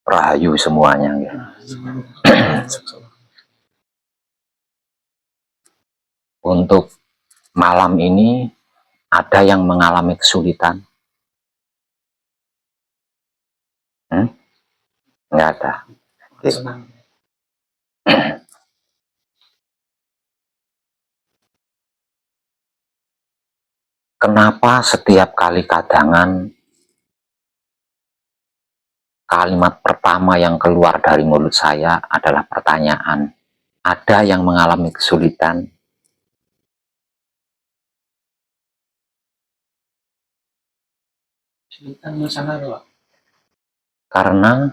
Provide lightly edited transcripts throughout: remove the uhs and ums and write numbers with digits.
Rahayu semuanya. Untuk malam ini ada yang mengalami kesulitan? Nggak ada. Kenapa setiap kali kadangan kalimat pertama yang keluar dari mulut saya adalah pertanyaan? Ada yang mengalami kesulitan? Karena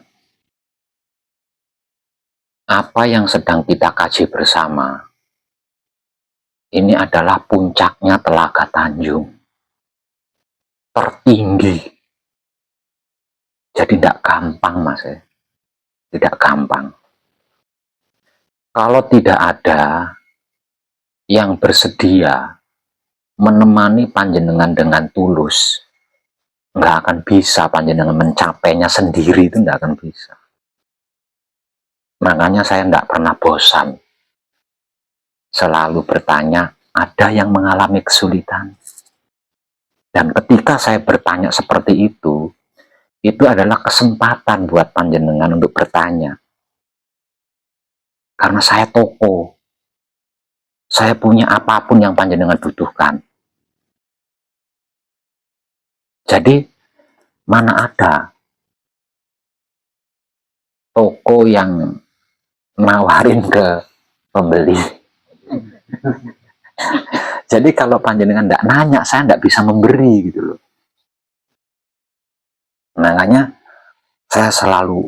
apa yang sedang kita kaji bersama ini adalah puncaknya Telaga Tanjung, tertinggi. Jadi tidak gampang, Mas, ya. Tidak gampang. Kalau tidak ada yang bersedia menemani panjenengan dengan tulus, nggak akan bisa panjenengan mencapainya sendiri, itu nggak akan bisa. Makanya saya nggak pernah bosan selalu bertanya, ada yang mengalami kesulitan? Dan ketika saya bertanya seperti itu adalah kesempatan buat panjenengan untuk bertanya. Karena saya toko, saya punya apapun yang panjenengan butuhkan. Jadi mana ada toko yang nawarin ke pembeli. Jadi kalau panjenengan tidak nanya, saya tidak bisa memberi gitu loh. Makanya saya selalu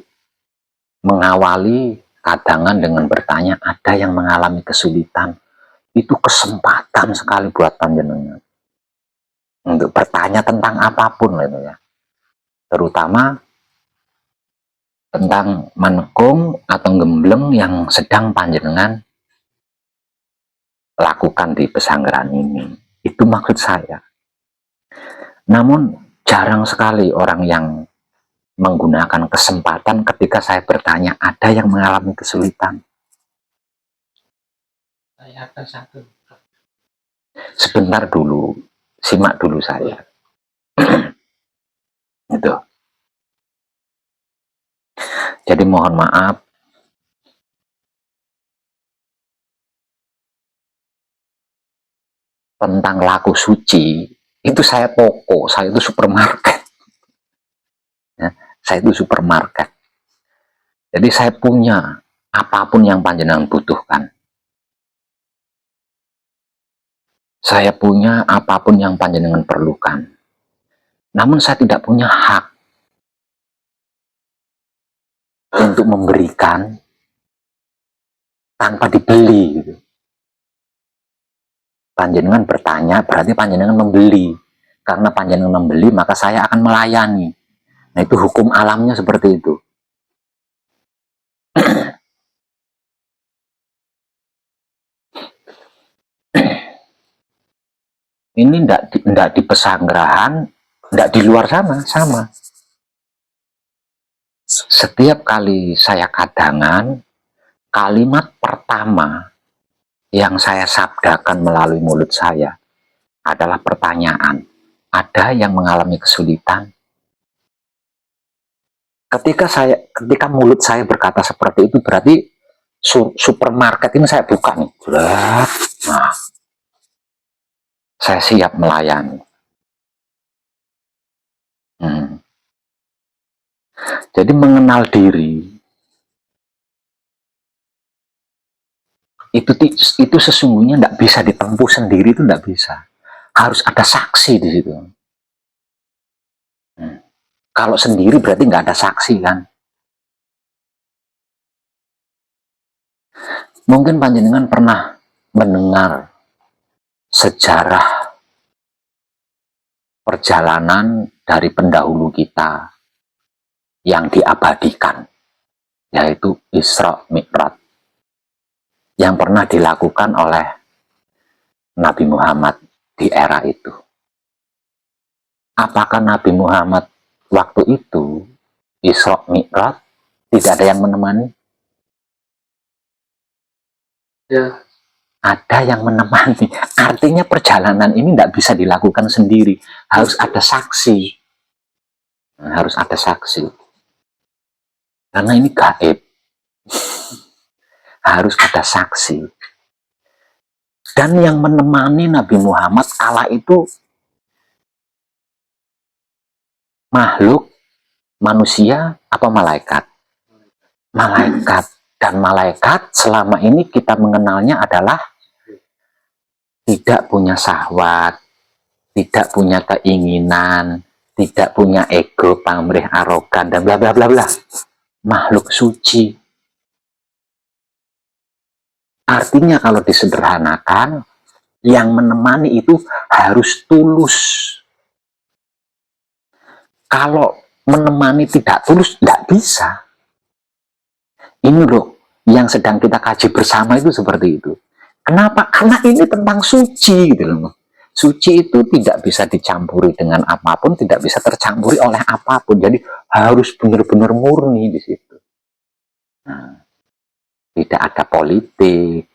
mengawali kadangan dengan bertanya, ada yang mengalami kesulitan? Itu kesempatan sekali buat panjenengan untuk bertanya tentang apapun gitu ya. Terutama tentang manekung atau gembleng yang sedang panjenengan lakukan di pesanggeran ini. Itu maksud saya. Namun jarang sekali orang yang menggunakan kesempatan ketika saya bertanya, ada yang mengalami kesulitan? Saya akan satu. Sebentar dulu, simak dulu saya. Itu. Jadi mohon maaf, tentang laku suci, itu saya toko, saya itu supermarket. Ya, saya itu supermarket. Jadi saya punya apapun yang panjenengan butuhkan. Saya punya apapun yang panjenengan perlukan. Namun saya tidak punya hak untuk memberikan tanpa dibeli. Gitu. Panjenengan bertanya, berarti panjenengan membeli. Karena panjenengan membeli, maka saya akan melayani. Nah, itu hukum alamnya seperti itu. Ini enggak di pesanggerahan, enggak di luar sana, sama. Setiap kali saya kadangan, kalimat pertama yang saya sabdakan melalui mulut saya adalah pertanyaan, ada yang mengalami kesulitan? Ketika mulut saya berkata seperti itu, berarti supermarket ini saya buka nih. Nah, saya siap melayani. Jadi mengenal diri itu sesungguhnya tidak bisa ditempuh sendiri, itu tidak bisa. Harus ada saksi di situ. Kalau sendiri berarti nggak ada saksi kan. Mungkin panjenengan pernah mendengar sejarah perjalanan dari pendahulu kita yang diabadikan, yaitu Isra Mi'raj, yang pernah dilakukan oleh Nabi Muhammad di era itu. Apakah Nabi Muhammad waktu itu Isra Mi'raj Tidak ada yang menemani. Ya. Ada yang menemani. Artinya perjalanan ini tidak bisa dilakukan sendiri. Harus ada saksi. Harus ada saksi. Karena ini gaib. Harus ada saksi. Dan yang menemani Nabi Muhammad, Allah itu makhluk, manusia, apa malaikat? Malaikat. Dan malaikat selama ini kita mengenalnya adalah tidak punya syahwat, tidak punya keinginan, tidak punya ego, pamrih, arogan, dan bla bla bla bla. Makhluk suci. Artinya kalau disederhanakan, yang menemani itu harus tulus. Kalau menemani tidak tulus, tidak bisa. Ini loh, yang sedang kita kaji bersama itu seperti itu. Kenapa? Karena ini tentang suci gitu loh. Suci itu tidak bisa dicampuri dengan apapun, tidak bisa tercampuri oleh apapun. Jadi harus benar-benar murni di situ. Nah, tidak ada politik,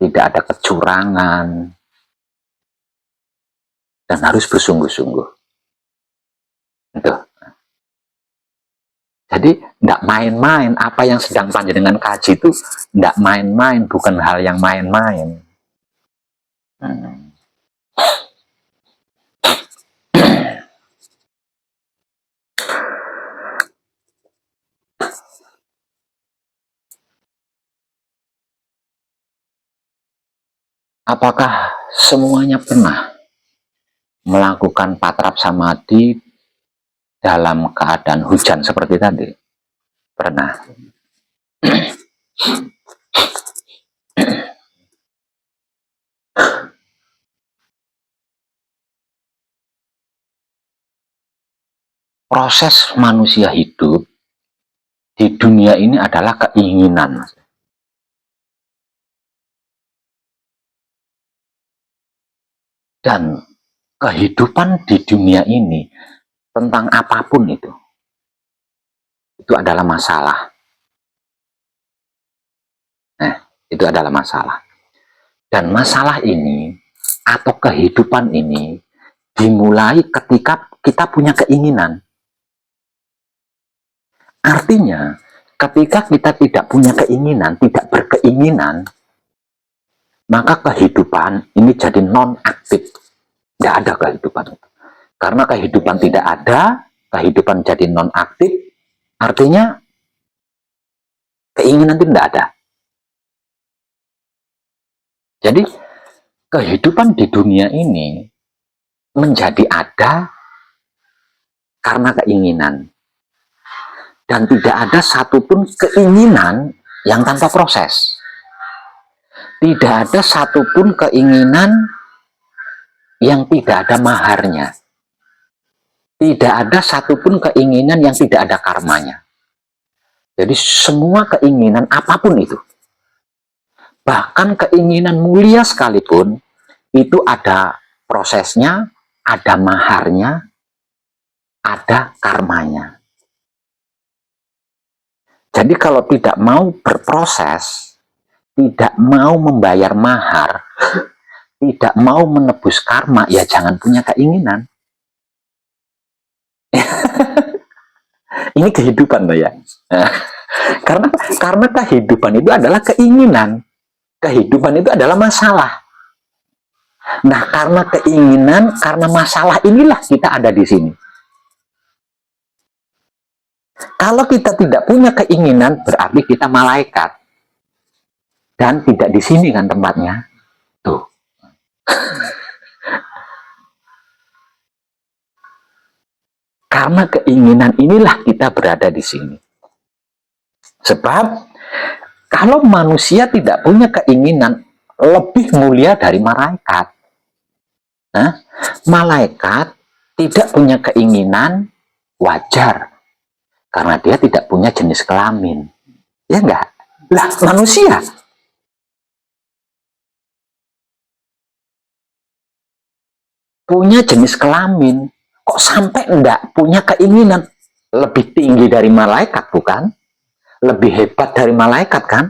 tidak ada kecurangan, dan harus bersungguh-sungguh. Itu. Jadi tidak main-main. Apa yang sedang panjenengan kaji itu tidak main-main, bukan hal yang main-main. Apakah semuanya pernah melakukan patrap samadhi dalam keadaan hujan seperti tadi? Pernah. Proses manusia hidup di dunia ini adalah keinginan. Dan kehidupan di dunia ini tentang apapun itu adalah masalah. Itu adalah masalah. Dan masalah ini atau kehidupan ini dimulai ketika kita punya keinginan. Artinya, ketika kita tidak punya keinginan, tidak berkeinginan, maka kehidupan ini jadi non-aktif. Tidak ada kehidupan itu. Karena kehidupan tidak ada, kehidupan jadi non-aktif, artinya keinginan itu tidak ada. Jadi, kehidupan di dunia ini menjadi ada karena keinginan. Dan tidak ada satupun keinginan yang tanpa proses. Tidak ada satupun keinginan yang tidak ada maharnya. Tidak ada satupun keinginan yang tidak ada karmanya. Jadi semua keinginan apapun itu, bahkan keinginan mulia sekalipun, itu ada prosesnya, ada maharnya, ada karmanya. Jadi kalau tidak mau berproses, tidak mau membayar mahar, tidak mau menebus karma, ya jangan punya keinginan. Ini kehidupan loh ya. Karena kehidupan itu adalah keinginan. Kehidupan itu adalah masalah. Nah, karena keinginan, karena masalah inilah kita ada di sini. Kalau kita tidak punya keinginan, berarti kita malaikat. Dan tidak di sini kan tempatnya. Tuh. Karena keinginan inilah kita berada di sini. Sebab, kalau manusia tidak punya keinginan, lebih mulia dari malaikat. Nah, malaikat tidak punya keinginan, wajar. Karena dia tidak punya jenis kelamin. Ya enggak? Lah, manusia punya jenis kelamin. Kok sampai enggak punya keinginan? lebih tinggi dari malaikat, bukan? Lebih hebat dari malaikat, kan?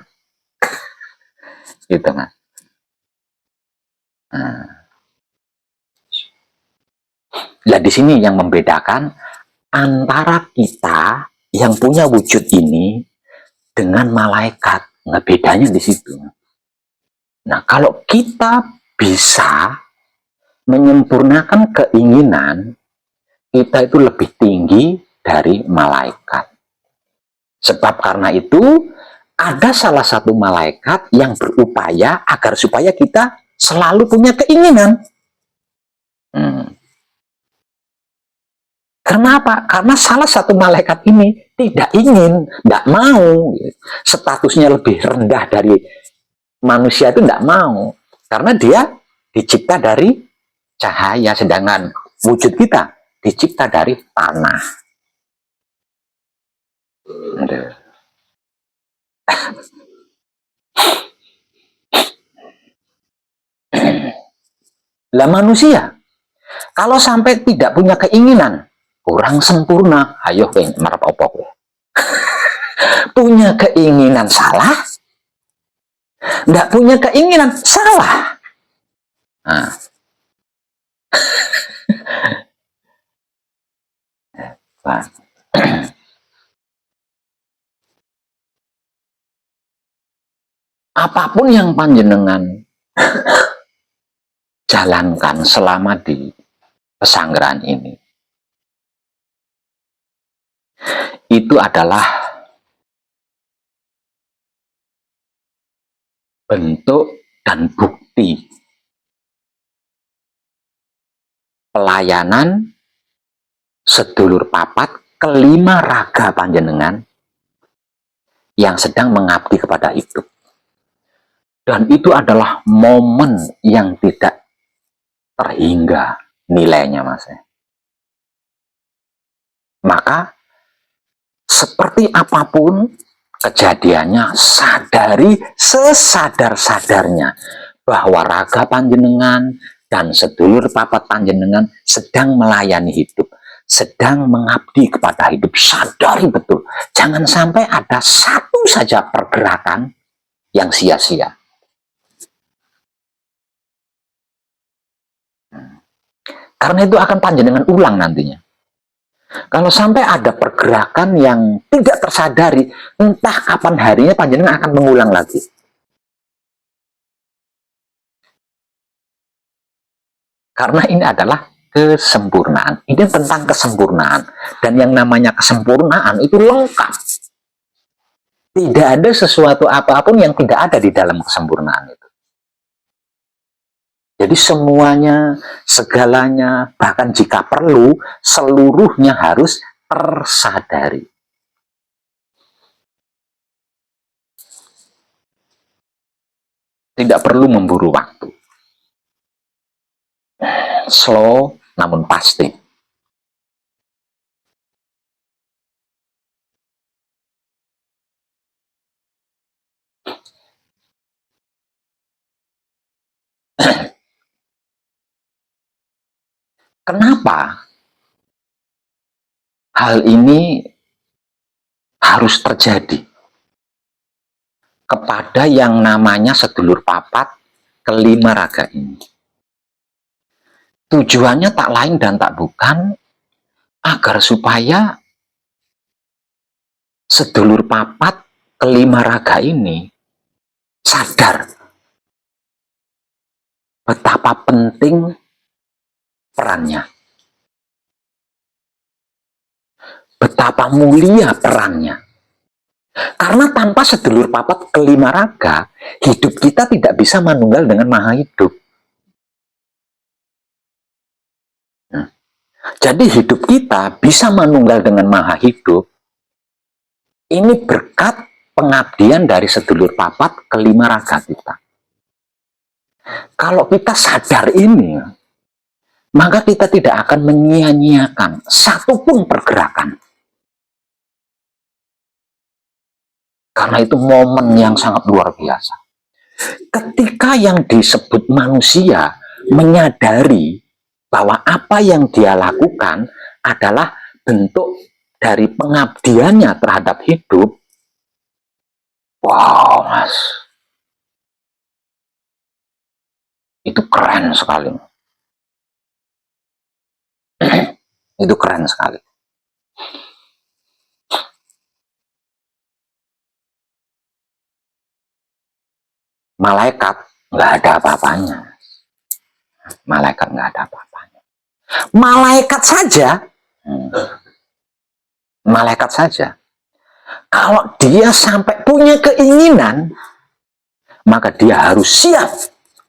Gitu kan. Nah, di sini yang membedakan antara kita yang punya wujud ini dengan malaikat. Nah, bedanya di situ. Nah, kalau kita bisa menyempurnakan keinginan, kita itu lebih tinggi dari malaikat. Sebab karena itu, ada salah satu malaikat yang berupaya agar supaya kita selalu punya keinginan. Kenapa? Karena salah satu malaikat ini tidak ingin, tidak mau. Statusnya lebih rendah dari manusia itu tidak mau. Karena dia dicipta dari cahaya, sedangkan wujud kita dicipta dari tanah. Lah manusia, kalau sampai tidak punya keinginan, kurang sempurna, ayo marap opok. Punya keinginan salah, tidak punya keinginan salah. Nah. Apapun yang panjenengan jalankan selama di pesanggrahan ini, itu adalah bentuk dan bukti pelayanan sedulur papat kelima raga panjenengan yang sedang mengabdi kepada hidup. Dan itu adalah momen yang tidak terhingga nilainya, Mas. Maka seperti apapun kejadiannya, sadari sesadar-sadarnya bahwa raga panjenengan dan sedulur papat panjenengan sedang melayani hidup, sedang mengabdi kepada hidup. Sadari betul, jangan sampai ada satu saja pergerakan yang sia-sia. Karena itu akan panjenengan ulang nantinya. Kalau sampai ada pergerakan yang tidak tersadari, entah kapan harinya panjenengan akan mengulang lagi. Karena ini adalah kesempurnaan. Ini tentang kesempurnaan. Dan yang namanya kesempurnaan itu lengkap. Tidak ada sesuatu apapun yang tidak ada di dalam kesempurnaan itu. Jadi semuanya, segalanya, bahkan jika perlu, seluruhnya harus tersadari. Tidak perlu memburu waktu. Slow, namun pasti. Kenapa hal ini harus terjadi kepada yang namanya sedulur papat kelima raga ini? Tujuannya tak lain dan tak bukan agar supaya sedulur papat kelima raga ini sadar betapa penting perannya, betapa mulia perannya. Karena tanpa sedulur papat kelima raga, hidup kita tidak bisa manunggal dengan maha hidup. Jadi hidup kita bisa manunggal dengan maha hidup, ini berkat pengabdian dari sedulur papat kelima raga kita. Kalau kita sadar ini, maka kita tidak akan menyia-nyiakan satupun pergerakan. Karena itu momen yang sangat luar biasa. Ketika yang disebut manusia menyadari bahwa apa yang dia lakukan adalah bentuk dari pengabdiannya terhadap hidup, wow mas, itu keren sekali. Itu keren sekali. Malaikat nggak ada apa-apanya. Malaikat nggak ada apa-apanya. Malaikat saja, malaikat saja, kalau dia sampai punya keinginan, maka dia harus siap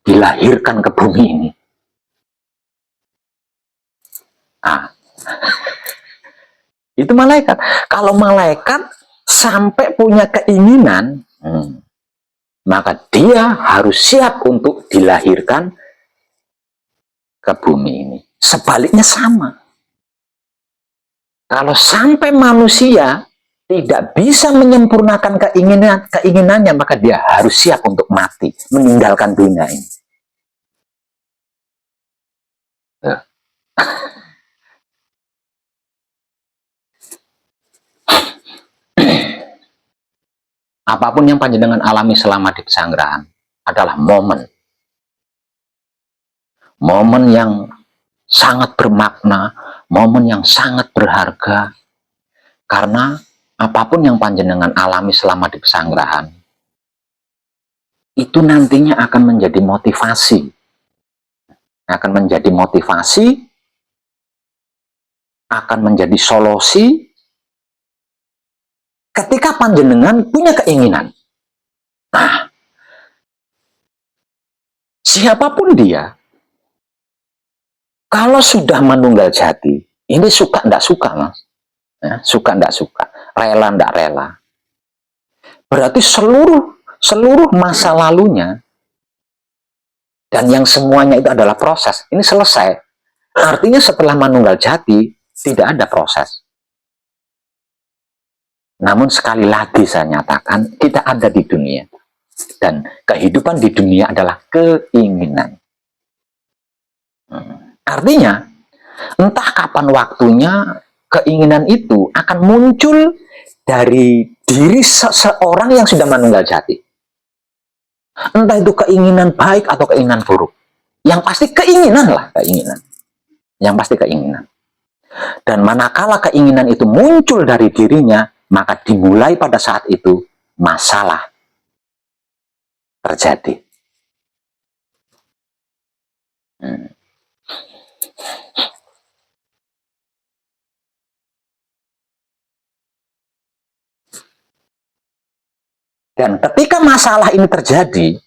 dilahirkan ke bumi ini. Nah, itu malaikat. Kalau malaikat sampai punya keinginan, maka dia harus siap untuk dilahirkan ke bumi ini. Sebaliknya sama. Kalau sampai manusia tidak bisa menyempurnakan keinginannya, maka dia harus siap untuk mati, meninggalkan dunia ini. Apapun yang panjenengan alami selama di pesanggrahan adalah momen yang sangat bermakna, momen yang sangat berharga, karena apapun yang panjenengan alami selama di pesanggrahan itu nantinya akan menjadi motivasi, akan menjadi solusi ketika panjenengan punya keinginan. Nah, siapapun dia, kalau sudah menunggal jati, ini suka ndak suka mas, ya, suka ndak suka, rela ndak rela, berarti seluruh masa lalunya dan yang semuanya itu adalah proses, ini selesai. Artinya setelah menunggal jati tidak ada proses. Namun sekali lagi saya nyatakan, kita ada di dunia, dan kehidupan di dunia adalah keinginan. Artinya, entah kapan waktunya, keinginan itu akan muncul dari diri seseorang yang sudah menunggal jati. Entah itu keinginan baik atau keinginan buruk. Yang pasti keinginan lah, keinginan. Yang pasti keinginan. Dan manakala keinginan itu muncul dari dirinya, maka dimulai pada saat itu masalah terjadi. Dan ketika masalah ini terjadi,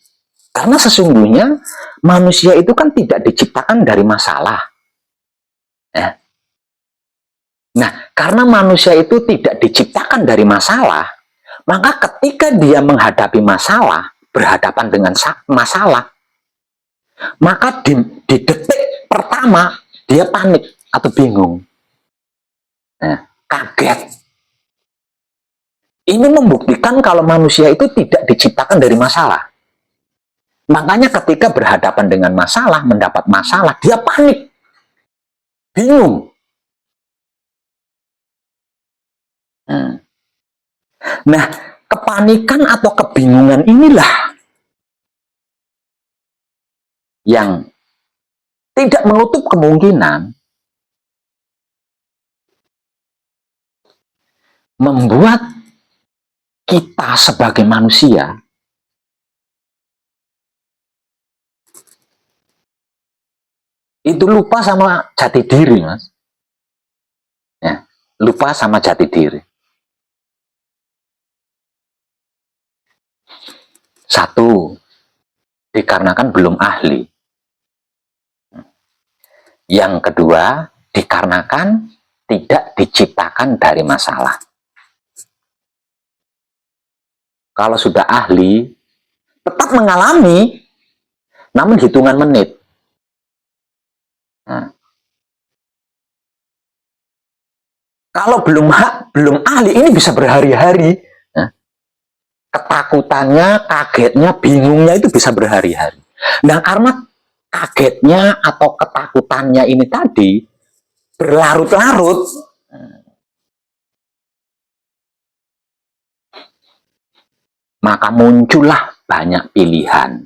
karena sesungguhnya manusia itu kan tidak diciptakan dari masalah. Ya. Nah, karena manusia itu tidak diciptakan dari masalah, maka ketika dia menghadapi masalah, berhadapan dengan masalah, maka di detik pertama dia panik atau bingung. Nah, kaget. Ini membuktikan kalau manusia itu tidak diciptakan dari masalah. Makanya ketika berhadapan dengan masalah, mendapat masalah, dia panik. Bingung. Nah, kepanikan atau kebingungan inilah yang tidak menutup kemungkinan membuat kita sebagai manusia itu lupa sama jati diri, mas. Ya, lupa sama jati diri. Satu, dikarenakan belum ahli. Yang kedua, dikarenakan tidak diciptakan dari masalah. Kalau sudah ahli, tetap mengalami, namun hitungan menit. Nah, kalau belum ahli, ini bisa berhari-hari. Nah, ketakutannya, kagetnya, bingungnya itu bisa berhari-hari. Nah, karena kagetnya atau ketakutannya ini tadi berlarut-larut, maka muncullah banyak pilihan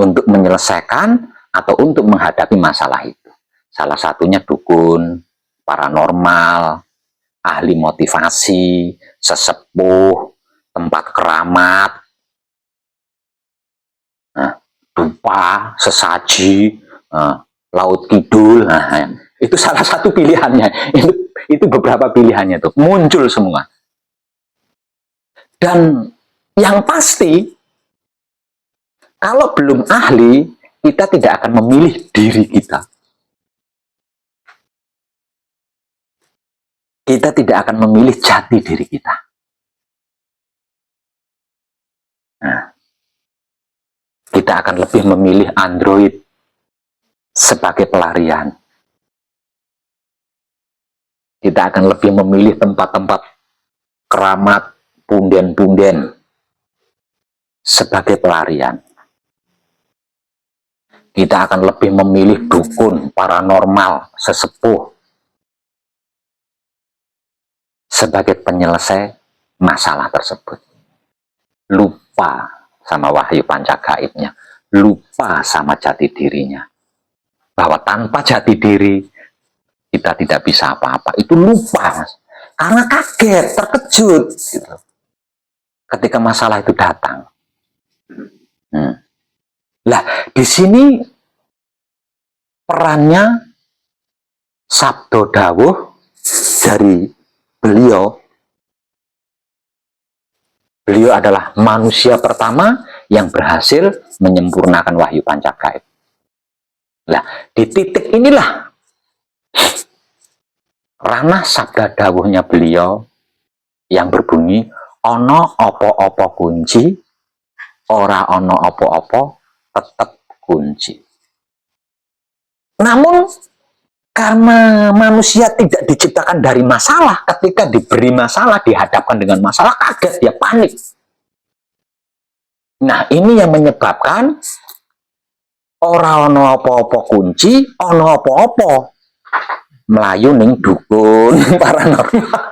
untuk menyelesaikan atau untuk menghadapi masalah itu. Salah satunya dukun, paranormal, ahli motivasi, sesepuh, tempat keramat, dupa, sesaji, laut kidul. Itu salah satu pilihannya. Itu beberapa pilihannya tuh muncul semua. Dan yang pasti, kalau belum ahli, kita tidak akan memilih diri kita. Kita tidak akan memilih jati diri kita. Nah, kita akan lebih memilih Android sebagai pelarian. Kita akan lebih memilih tempat-tempat keramat, punden-punden sebagai pelarian. Kita akan lebih memilih dukun, paranormal, sesepuh sebagai penyelesai masalah tersebut. Lupa sama wahyu pancagaibnya, lupa sama jati dirinya. Bahwa tanpa jati diri, kita tidak bisa apa-apa. Itu lupa, Mas. Karena kaget, terkejut. Gitu. Ketika masalah itu datang. Lah, di sini perannya sabdo dawuh dari beliau. Beliau adalah manusia pertama yang berhasil menyempurnakan wahyu pancagaib. Lah, di titik inilah ranah sabda dawuhnya beliau yang berbunyi, ono opo-opo kunci, ora ono opo-opo tetap kunci. Namun karena manusia tidak diciptakan dari masalah, ketika diberi masalah, dihadapkan dengan masalah, kaget, dia panik. Nah, ini yang menyebabkan ora ono opo-opo kunci, ono opo-opo. Melayu ning dukun paranormal.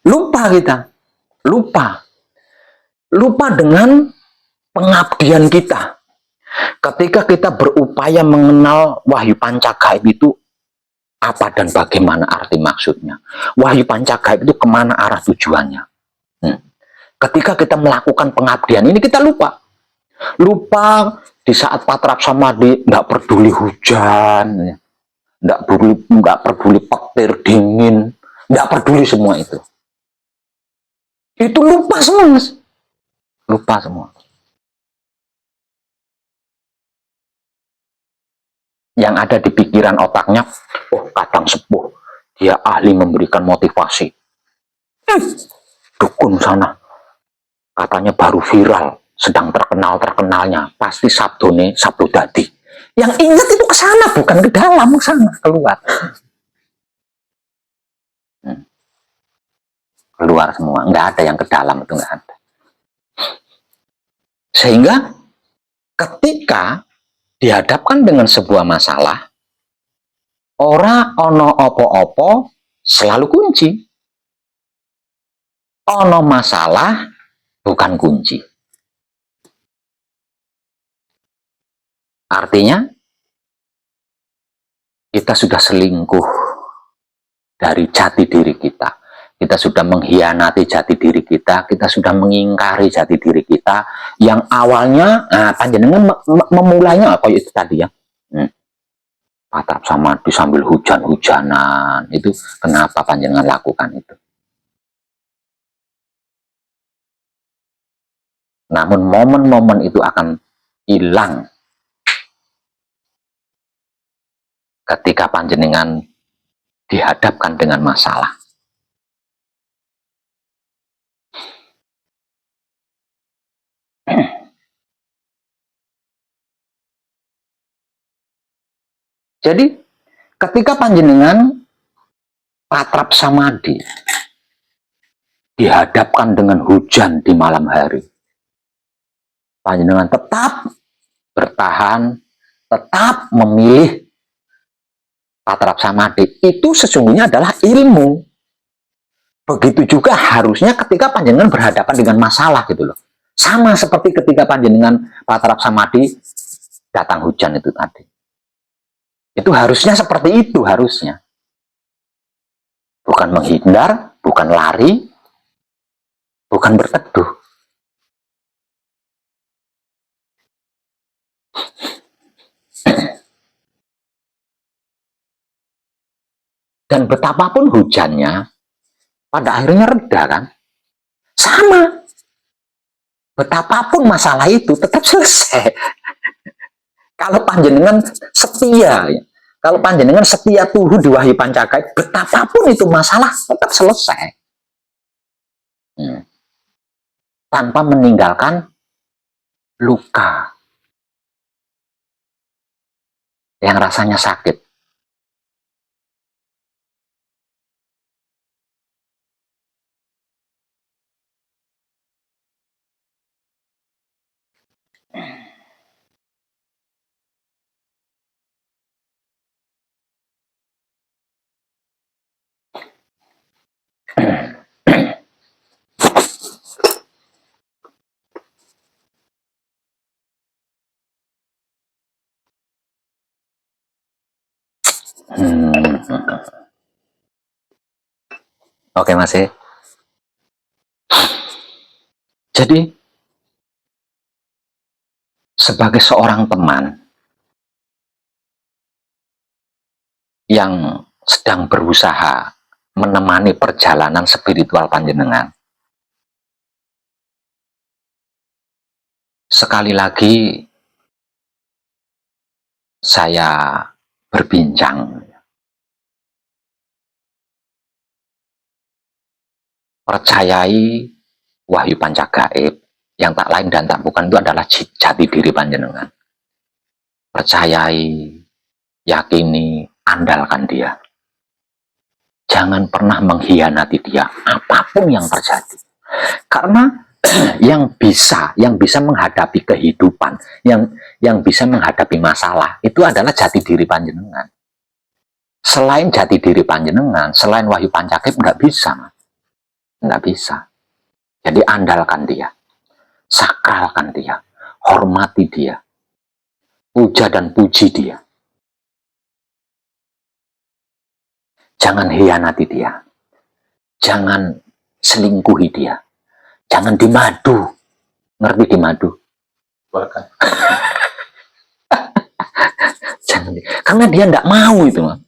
Lupa kita, lupa dengan pengabdian kita. Ketika kita berupaya mengenal wahyu pancagaib itu apa dan bagaimana arti maksudnya, wahyu pancagaib itu kemana arah tujuannya. Ketika kita melakukan pengabdian ini, kita lupa di saat patrap samadhi, nggak peduli hujan, nggak peduli petir dingin, nggak peduli semua itu lupa semua, Mas. Lupa semua. Yang ada di pikiran otaknya, oh kadang sepuh, dia ahli memberikan motivasi. Dukun sana, katanya baru viral, sedang terkenalnya, pasti sabdone sabdo dadi. Yang ingat itu ke sana, bukan ke dalam, ke sana, keluar. Keluar semua, nggak ada yang ke dalam, itu nggak ada. Sehingga ketika dihadapkan dengan sebuah masalah, ora ono opo-opo selalu kunci. Ono masalah bukan kunci. Artinya kita sudah selingkuh dari jati diri kita. Kita sudah mengkhianati jati diri kita, kita sudah mengingkari jati diri kita yang awalnya panjenengan memulainya kayak itu tadi ya. Patrap samadhi sambil hujan-hujanan, itu kenapa panjenengan lakukan itu? Namun momen-momen itu akan hilang ketika panjenengan dihadapkan dengan masalah. Jadi ketika panjenengan patrap samadhi dihadapkan dengan hujan di malam hari, panjenengan tetap bertahan, tetap memilih Patrap Samadhi, itu sesungguhnya adalah ilmu. Begitu juga harusnya ketika panjenengan berhadapan dengan masalah gitu loh. Sama seperti ketika panjenengan Patrap Samadhi datang hujan itu tadi. Itu harusnya seperti itu harusnya. Bukan menghindar, bukan lari, bukan berteduh. Dan betapapun hujannya, pada akhirnya reda kan? Sama. Betapapun masalah itu tetap selesai. Kalau panjenengan setia, ya. Kalau panjenengan setia tuhu di Wahyu Pancakait, betapapun itu masalah tetap selesai. Tanpa meninggalkan luka yang rasanya sakit. Oke, masih. Jadi sebagai seorang teman yang sedang berusaha menemani perjalanan spiritual panjenengan, sekali lagi saya berbincang, percayai Wahyu Pancagaib yang tak lain dan tak bukan itu adalah jati diri panjenengan. Percayai, yakini, andalkan dia. Jangan pernah mengkhianati dia, apapun yang terjadi. Karena yang bisa menghadapi kehidupan, yang bisa menghadapi masalah, itu adalah jati diri panjenengan. Selain jati diri panjenengan, selain Wahyu Pancagaib, nggak bisa. Nggak bisa. Jadi andalkan dia, sakralkan dia, hormati dia, puja dan puji dia. Jangan hianati dia, jangan selingkuhi dia, jangan dimadu. Ngerti dimadu? Bukan. Jangan, karena dia tidak mau itu, Mas.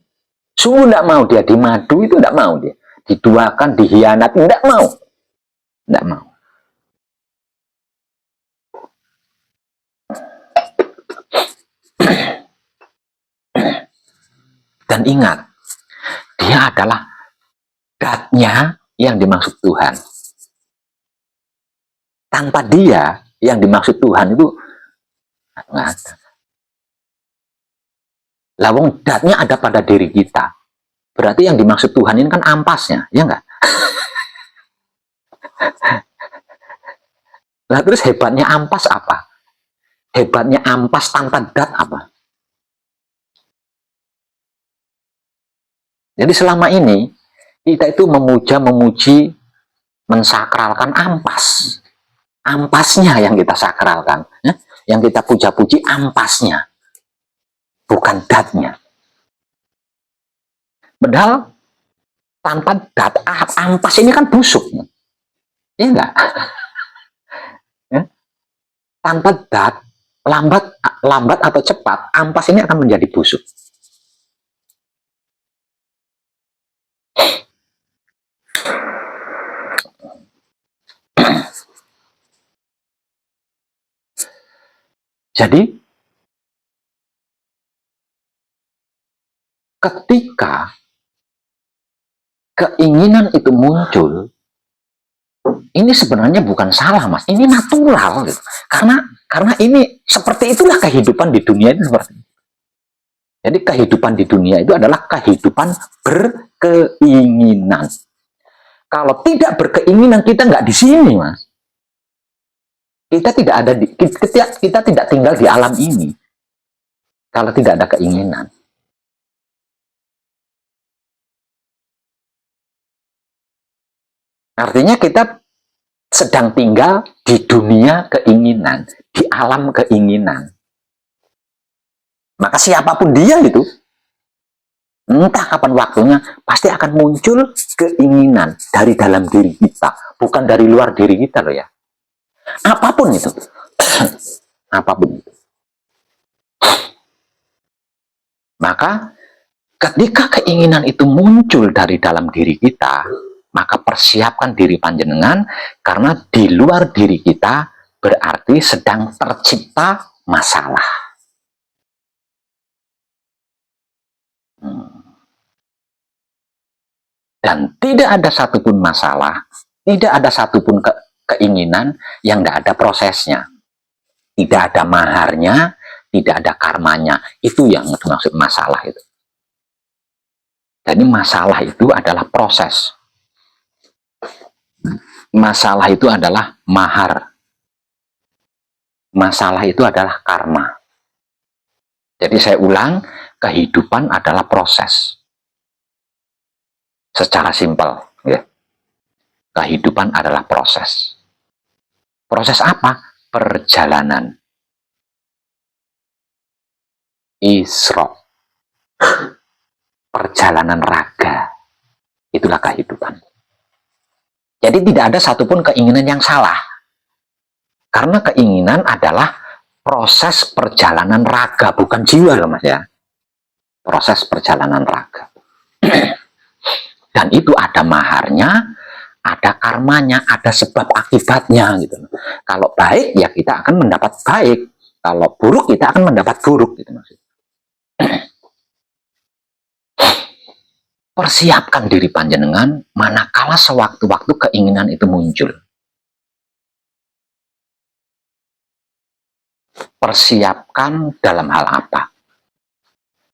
Sungguh tidak mau dia dimadu, itu tidak mau dia. Diduakan, dihianati, tidak mau. Tidak mau. Dan ingat, dia adalah datnya yang dimaksud Tuhan. Tanpa dia yang dimaksud Tuhan itu nggak ada. Lawang datnya ada pada diri kita. Berarti yang dimaksud Tuhan ini kan ampasnya, ya enggak? Nah, terus hebatnya ampas apa? Hebatnya ampas tanpa dat apa? Jadi selama ini kita itu memuja, memuji, mensakralkan ampas. Ampasnya yang kita sakralkan, ya? Yang kita puja-puji ampasnya, bukan datnya. Padahal tanpa dat, ampas ini kan busuk, ya enggak? Ya? Tanpa dat, lambat atau cepat, ampas ini akan menjadi busuk. Jadi ketika keinginan itu muncul, ini sebenarnya bukan salah, Mas. Ini natural gitu. Karena ini seperti itulah kehidupan di dunia itu seperti itu. Jadi kehidupan di dunia itu adalah kehidupan berkeinginan. Kalau tidak berkeinginan, kita nggak di sini, Mas. Kita tidak ada kita tidak tinggal di alam ini. kalau tidak ada keinginan. Artinya kita sedang tinggal di dunia keinginan, di alam keinginan. Maka siapapun dia itu, entah kapan waktunya, pasti akan muncul keinginan dari dalam diri kita, bukan dari luar diri kita loh ya. Apapun itu. Apapun itu. Maka ketika keinginan itu muncul dari dalam diri kita, maka persiapkan diri panjenengan, karena di luar diri kita berarti sedang tercipta masalah. Dan tidak ada satupun masalah, tidak ada satupun keinginan yang tidak ada prosesnya. Tidak ada maharnya, tidak ada karmanya. Itu yang dimaksud masalah itu. Jadi masalah itu adalah proses. Masalah itu adalah mahar. Masalah itu adalah karma. Jadi saya ulang, kehidupan adalah proses. Secara simpel, ya. Kehidupan adalah proses. Proses apa? Perjalanan. Isra. Perjalanan raga. Itulah kehidupan. Jadi tidak ada satupun keinginan yang salah. Karena keinginan adalah proses perjalanan raga, bukan jiwa loh mas ya. Proses perjalanan raga. Dan itu ada maharnya, ada karmanya, ada sebab akibatnya gitu. Kalau baik ya kita akan mendapat baik, kalau buruk kita akan mendapat buruk gitu maksudnya. Persiapkan diri panjenengan manakala sewaktu-waktu keinginan itu muncul. Persiapkan dalam hal apa?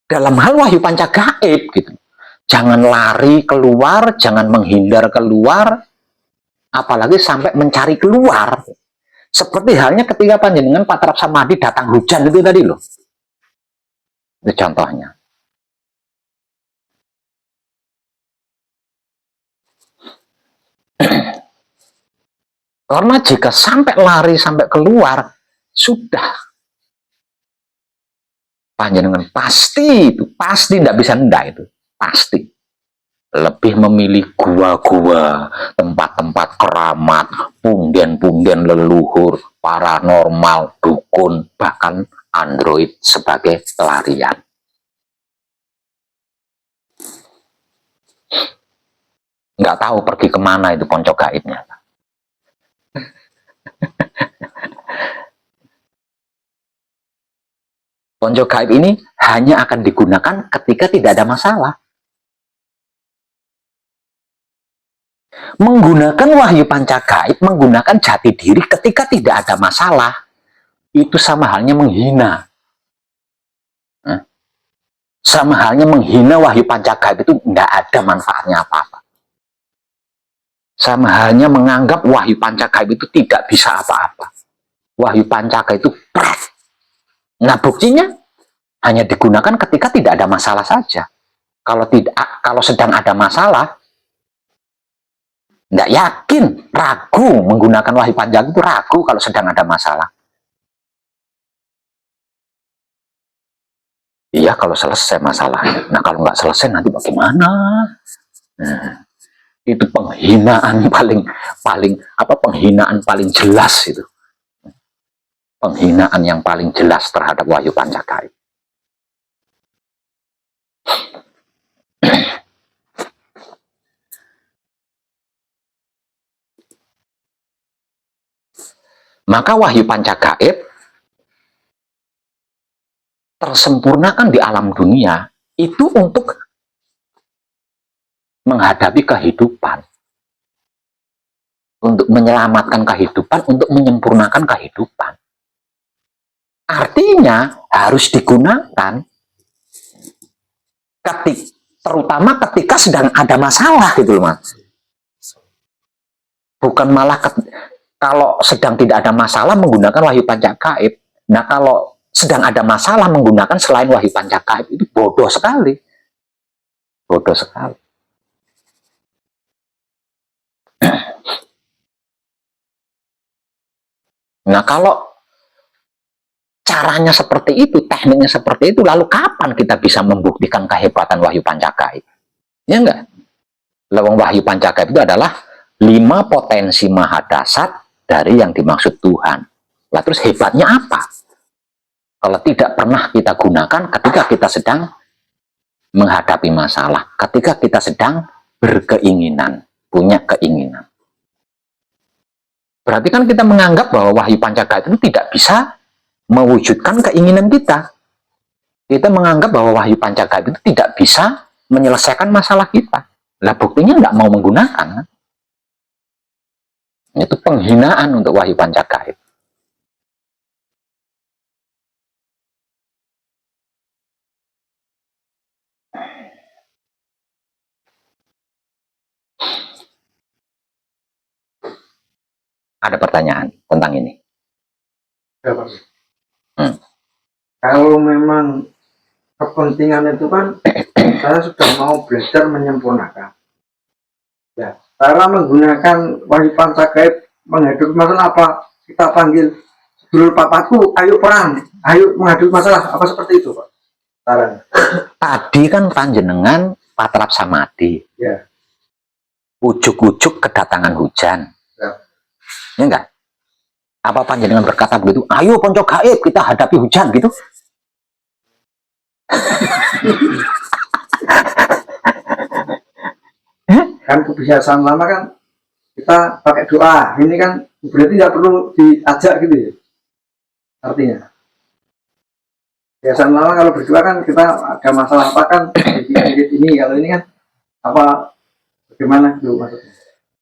Dalam hal wahyu panca gaib gitu. Jangan lari keluar, jangan menghindar keluar, apalagi sampai mencari keluar. Seperti halnya ketika panjenengan Patrap Samadhi datang hujan itu tadi loh. Itu contohnya. Karena jika sampai lari, sampai keluar, sudah. Panjenengan pasti tidak bisa ndak itu. Pasti. Lebih memilih gua-gua, tempat-tempat keramat, punden-punden leluhur, paranormal, dukun, bahkan android sebagai pelarian. Nggak tahu pergi kemana itu ponco gaibnya. Ponco gaib ini hanya akan digunakan ketika tidak ada masalah. Menggunakan wahyu panca gaib, menggunakan jati diri ketika tidak ada masalah, itu sama halnya menghina. Sama halnya menghina wahyu panca gaib, itu tidak ada manfaatnya apa-apa. Sama halnya menganggap wahyu panca gaib itu tidak bisa apa-apa. Wahyu panca gaib itu berat. Nah buktinya hanya digunakan ketika tidak ada masalah saja. Kalau sedang ada masalah, tidak yakin, ragu menggunakan wahyu panca gaib itu, ragu kalau sedang ada masalah. Iya kalau selesai masalahnya. Nah kalau nggak selesai nanti bagaimana? Itu penghinaan penghinaan paling jelas itu. Penghinaan yang paling jelas terhadap wahyu panca gaib. Maka wahyu panca gaib tersempurnakan di alam dunia itu untuk menghadapi kehidupan, untuk menyelamatkan kehidupan, untuk menyempurnakan kehidupan. Artinya harus digunakan terutama ketika sedang ada masalah gitu loh mas. Bukan malah kalau sedang tidak ada masalah menggunakan wahyu panca gaib. Nah kalau sedang ada masalah menggunakan selain wahyu pancagaib, itu bodoh sekali. Bodoh sekali. Nah, kalau caranya seperti itu, tekniknya seperti itu, lalu kapan kita bisa membuktikan kehebatan wahyu pancagaib? Ya enggak? Lewang wahyu pancagaib itu adalah 5 potensi maha dasar dari yang dimaksud Tuhan. Lah terus hebatnya apa? Kalau tidak pernah kita gunakan ketika kita sedang menghadapi masalah, ketika kita sedang berkeinginan, punya keinginan. Berarti kan kita menganggap bahwa wahyu pancagaib itu tidak bisa mewujudkan keinginan kita. Kita menganggap bahwa wahyu pancagaib itu tidak bisa menyelesaikan masalah kita. Lah buktinya nggak mau menggunakan. Itu penghinaan untuk wahyu pancagaib. Ada pertanyaan tentang ini? Kalau memang kepentingan itu kan saya sudah mau belajar menyempurnakan. Ya, cara menggunakan wahyu pancagaib menghadapi masalah apa? Kita panggil dulu papaku, ayo perang, ayo menghadapi masalah, apa seperti itu, Pak? Caranya. Tadi kan panjenengan patrap samadi. Ya. Ujuk-ujuk kedatangan hujan. Ya enggak? Apa panjenengan berkata begitu? Ayo ponco gaib kita hadapi hujan gitu. Kan kebiasaan lama kan kita pakai doa. Ini kan berarti nggak perlu diajak gitu ya. Artinya. Kebiasaan lama kalau berdoa kan kita ada masalah apa kan sedikit ini, kalau ini kan apa bagaimana itu maksudnya?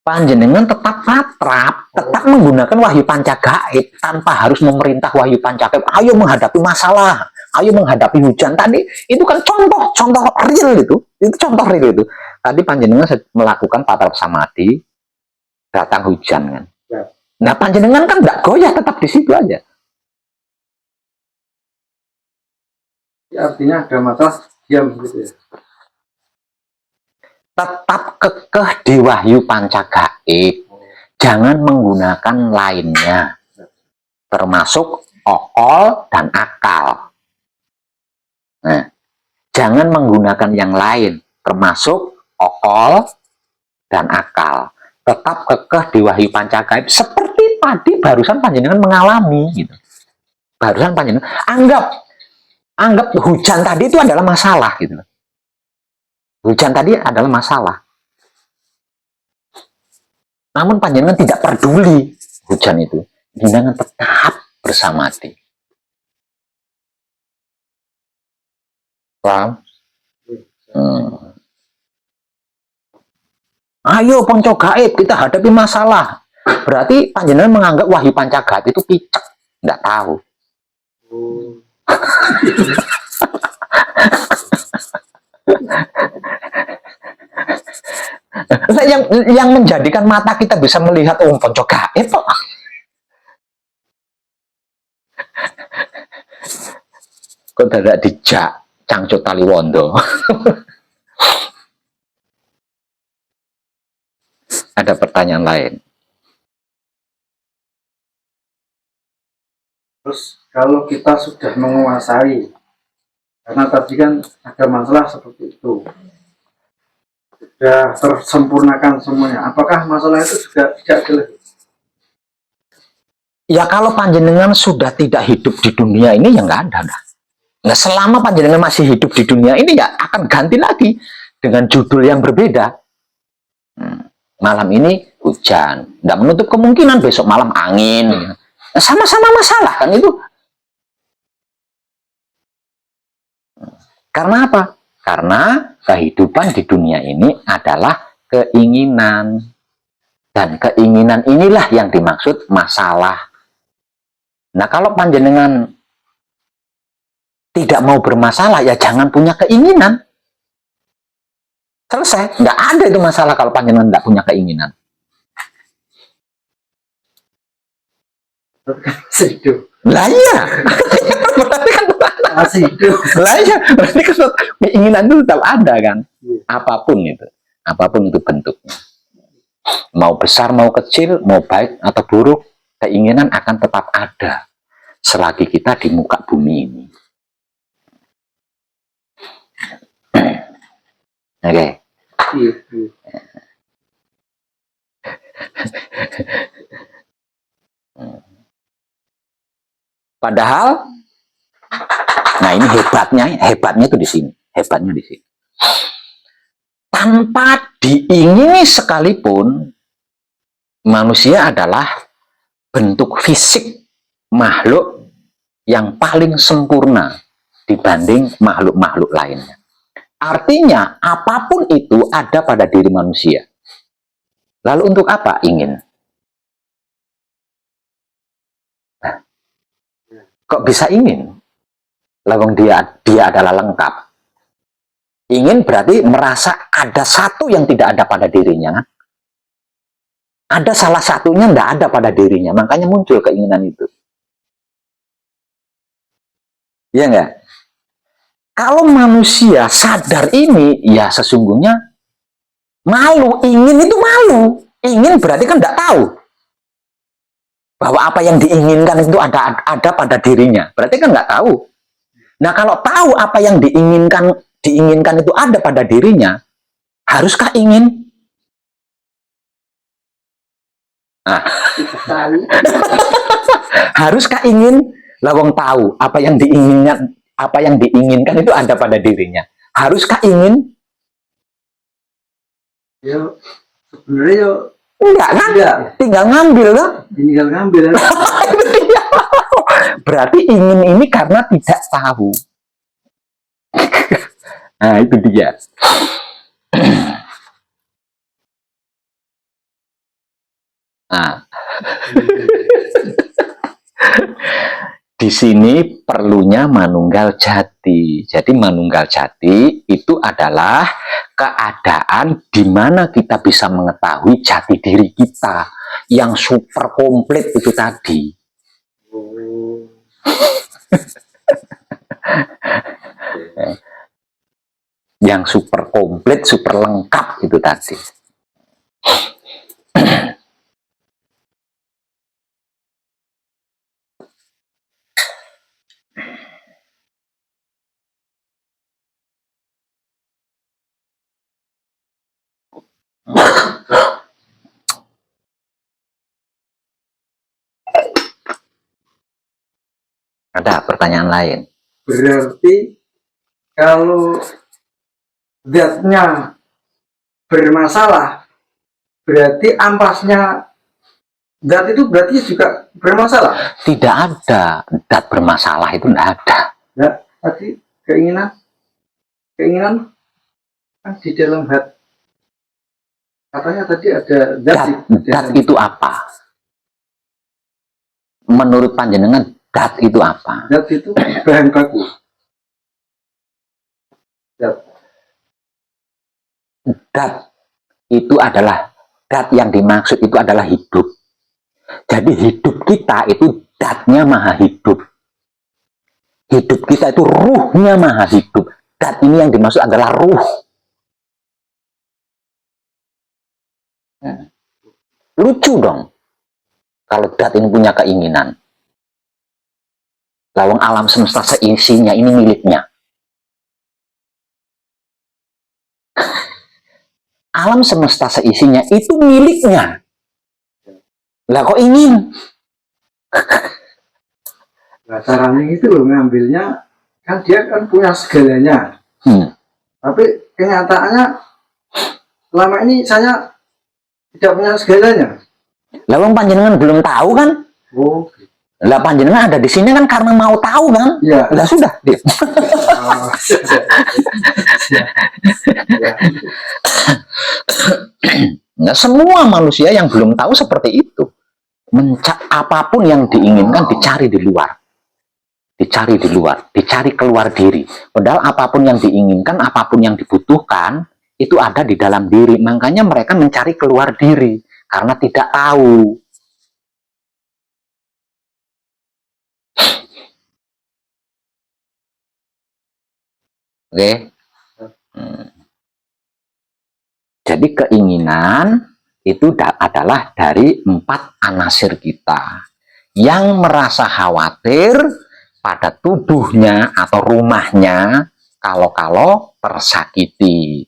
Panjenengan tetap patrap, tetap menggunakan wahyu pancagaib tanpa harus memerintah wahyu pancagaib. Ayo menghadapi masalah, ayo menghadapi hujan. Tadi itu kan contoh real itu contoh real itu. Tadi panjenengan melakukan patrap samadi, datang hujan kan. Ya. Nah panjenengan kan nggak goyah, tetap di situ aja. Ya, artinya ada masalah diam gitu ya. Tetap kekeh di wahyu pancagaib. Jangan menggunakan lainnya. Termasuk okol dan akal. Nah, jangan menggunakan yang lain. Termasuk okol dan akal. Tetap kekeh di wahyu pancagaib. Seperti tadi barusan panjenengan mengalami. Gitu. Barusan panjenengan. Anggap hujan tadi itu adalah masalah. Gitu. Hujan tadi adalah masalah. Namun panjenengan tidak peduli hujan itu. Panjenengan tetap bersamadi. Paham? Ayo ponco gaib kita hadapi masalah. Berarti panjenengan menganggap wahyu pancagaib itu picek. Nggak tahu. yang menjadikan mata kita bisa melihat ponco gaib kok. Kok tidak dijak Cangcut Taliwondo. Ada pertanyaan lain? Terus kalau kita sudah menguasai, karena tadi kan ada masalah seperti itu, sudah tersempurnakan semuanya, apakah masalah itu juga tidak jelek? Ya kalau panjenengan sudah tidak hidup di dunia ini ya nggak ada. Nah selama panjenengan masih hidup di dunia ini ya akan ganti lagi dengan judul yang berbeda. Malam ini hujan, nggak menutup kemungkinan besok malam angin. Sama-sama masalah kan itu. Karena apa? Karena kehidupan di dunia ini adalah keinginan. Dan keinginan inilah yang dimaksud masalah. Nah kalau panjenengan tidak mau bermasalah, ya jangan punya keinginan. Selesai. Nggak ada itu masalah kalau panjenengan nggak punya keinginan. Tapi kan masih hidup. Lah iya. Berarti kan Masih hidup. lah iya, berarti kan keinginan itu tetap ada kan. Iya. Apapun itu bentuknya. Mau besar, mau kecil, mau baik atau buruk, keinginan akan tetap ada selagi kita di muka bumi ini. Oke. Iya, iya. Padahal, nah ini hebatnya itu di sini, hebatnya di sini. Tanpa diingini sekalipun, manusia adalah bentuk fisik makhluk yang paling sempurna dibanding makhluk-makhluk lainnya. Artinya, apapun itu ada pada diri manusia. Lalu untuk apa ingin? Nah, kok bisa ingin? Lalu dia adalah lengkap. Ingin berarti merasa ada satu yang tidak ada pada dirinya. Ada salah satunya tidak ada pada dirinya, makanya muncul keinginan itu. Iya enggak? Kalau manusia sadar ini, ya sesungguhnya malu. Ingin itu malu. Ingin berarti kan tidak tahu bahwa apa yang diinginkan itu ada pada dirinya. Berarti kan nggak tahu. Nah, kalau tahu apa yang diinginkan itu ada pada dirinya, haruskah ingin? Nah. Haruskah ingin? Lawang tahu apa yang diinginkan itu ada pada dirinya. Haruskah ingin? Ya, sebenarnya ya enggak kan? enggak. Tinggal ngambil kan? Tinggal ngambil. Berarti ingin ini karena tidak tahu. Nah, itu dia. Nah. Di sini perlunya manunggal jati. Jadi manunggal jati itu adalah keadaan di mana kita bisa mengetahui jati diri kita yang super komplit itu tadi. Yang super komplit, super lengkap itu tadi. Ada pertanyaan lain? Berarti kalau zatnya bermasalah, berarti ampasnya zat itu berarti juga bermasalah? Tidak ada zat bermasalah, itu tidak ada. Ya, tadi keinginan kan di dalam hati. Katanya tadi ada zat itu apa? Menurut panjenengan zat itu apa? Zat itu bahan baku. Zat itu adalah, zat yang dimaksud itu adalah hidup. Jadi hidup kita itu zatnya maha hidup. Hidup kita itu ruhnya maha hidup. Zat ini yang dimaksud adalah ruh. Lucu dong kalau zat ini punya keinginan. Lawang alam semesta seisinya ini miliknya. Alam semesta seisinya itu miliknya. Lah kok ingin? Nah, caranya itu loh ngambilnya, kan dia kan punya segalanya. Tapi kenyataannya selama ini saya tidak punya segalanya. Lawang panjenengan belum tahu kan? Oh. Lah panjenengan ada di sini kan karena mau tahu kan? Iya. Lah sudah. Nah, semua manusia yang belum tahu seperti itu. Apapun yang diinginkan dicari di luar. Dicari keluar diri. Padahal apapun yang diinginkan, apapun yang dibutuhkan, itu ada di dalam diri. Makanya mereka mencari keluar diri karena tidak tahu. Oke. Hmm. Jadi keinginan itu adalah dari 4 anasir kita yang merasa khawatir pada tubuhnya atau rumahnya kalau-kalau tersakiti,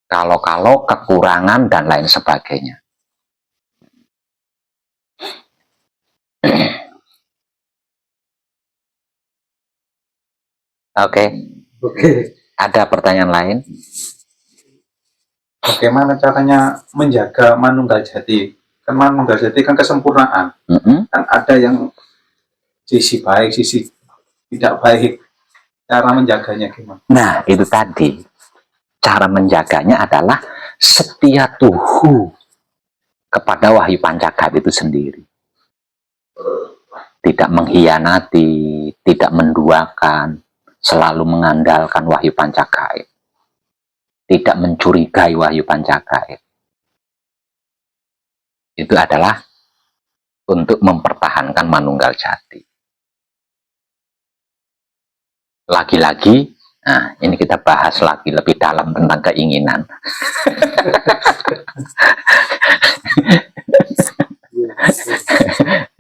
kalau-kalau kekurangan dan lain sebagainya. Oke. Ada pertanyaan lain? Bagaimana caranya menjaga manunggal jati? Kan manunggal jati kan kesempurnaan. Kan ada yang sisi baik, sisi tidak baik. Cara menjaganya gimana? Nah, itu tadi. Cara menjaganya adalah setia tuhu kepada wahyu pancagaib itu sendiri. Tidak mengkhianati, tidak menduakan, selalu mengandalkan wahyu pancagaib. Tidak mencurigai wahyu pancagaib. Itu adalah untuk mempertahankan manunggal jati. Lagi-lagi, nah ini kita bahas lagi lebih dalam tentang keinginan.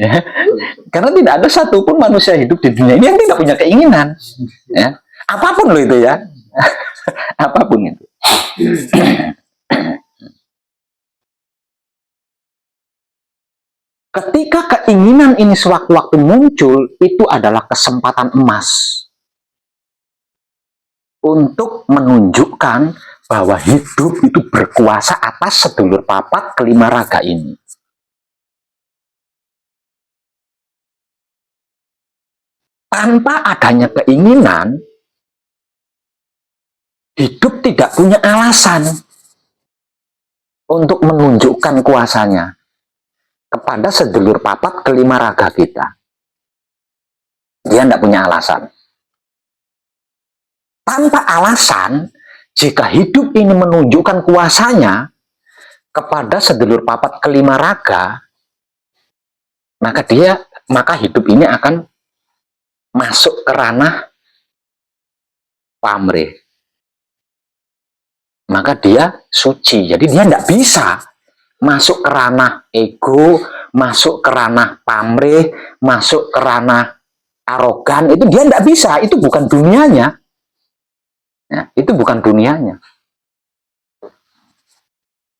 Ya, karena tidak ada satupun manusia hidup di dunia ini yang tidak punya keinginan. Ya, apapun loh itu ya. Apapun itu. Ketika keinginan ini sewaktu-waktu muncul, itu adalah kesempatan emas untuk menunjukkan bahwa hidup itu berkuasa atas sedulur papat kelima raga ini. Tanpa adanya keinginan, hidup tidak punya alasan untuk menunjukkan kuasanya kepada sedulur papat kelima raga kita. Dia tidak punya alasan. Tanpa alasan, jika hidup ini menunjukkan kuasanya kepada sedulur papat kelima raga, maka hidup ini akan masuk ke ranah pamrih. Maka dia suci. Jadi dia tidak bisa masuk ke ranah ego, masuk ke ranah pamrih, masuk ke ranah arogan. Itu dia tidak bisa. Itu bukan dunianya. Ya, itu bukan dunianya.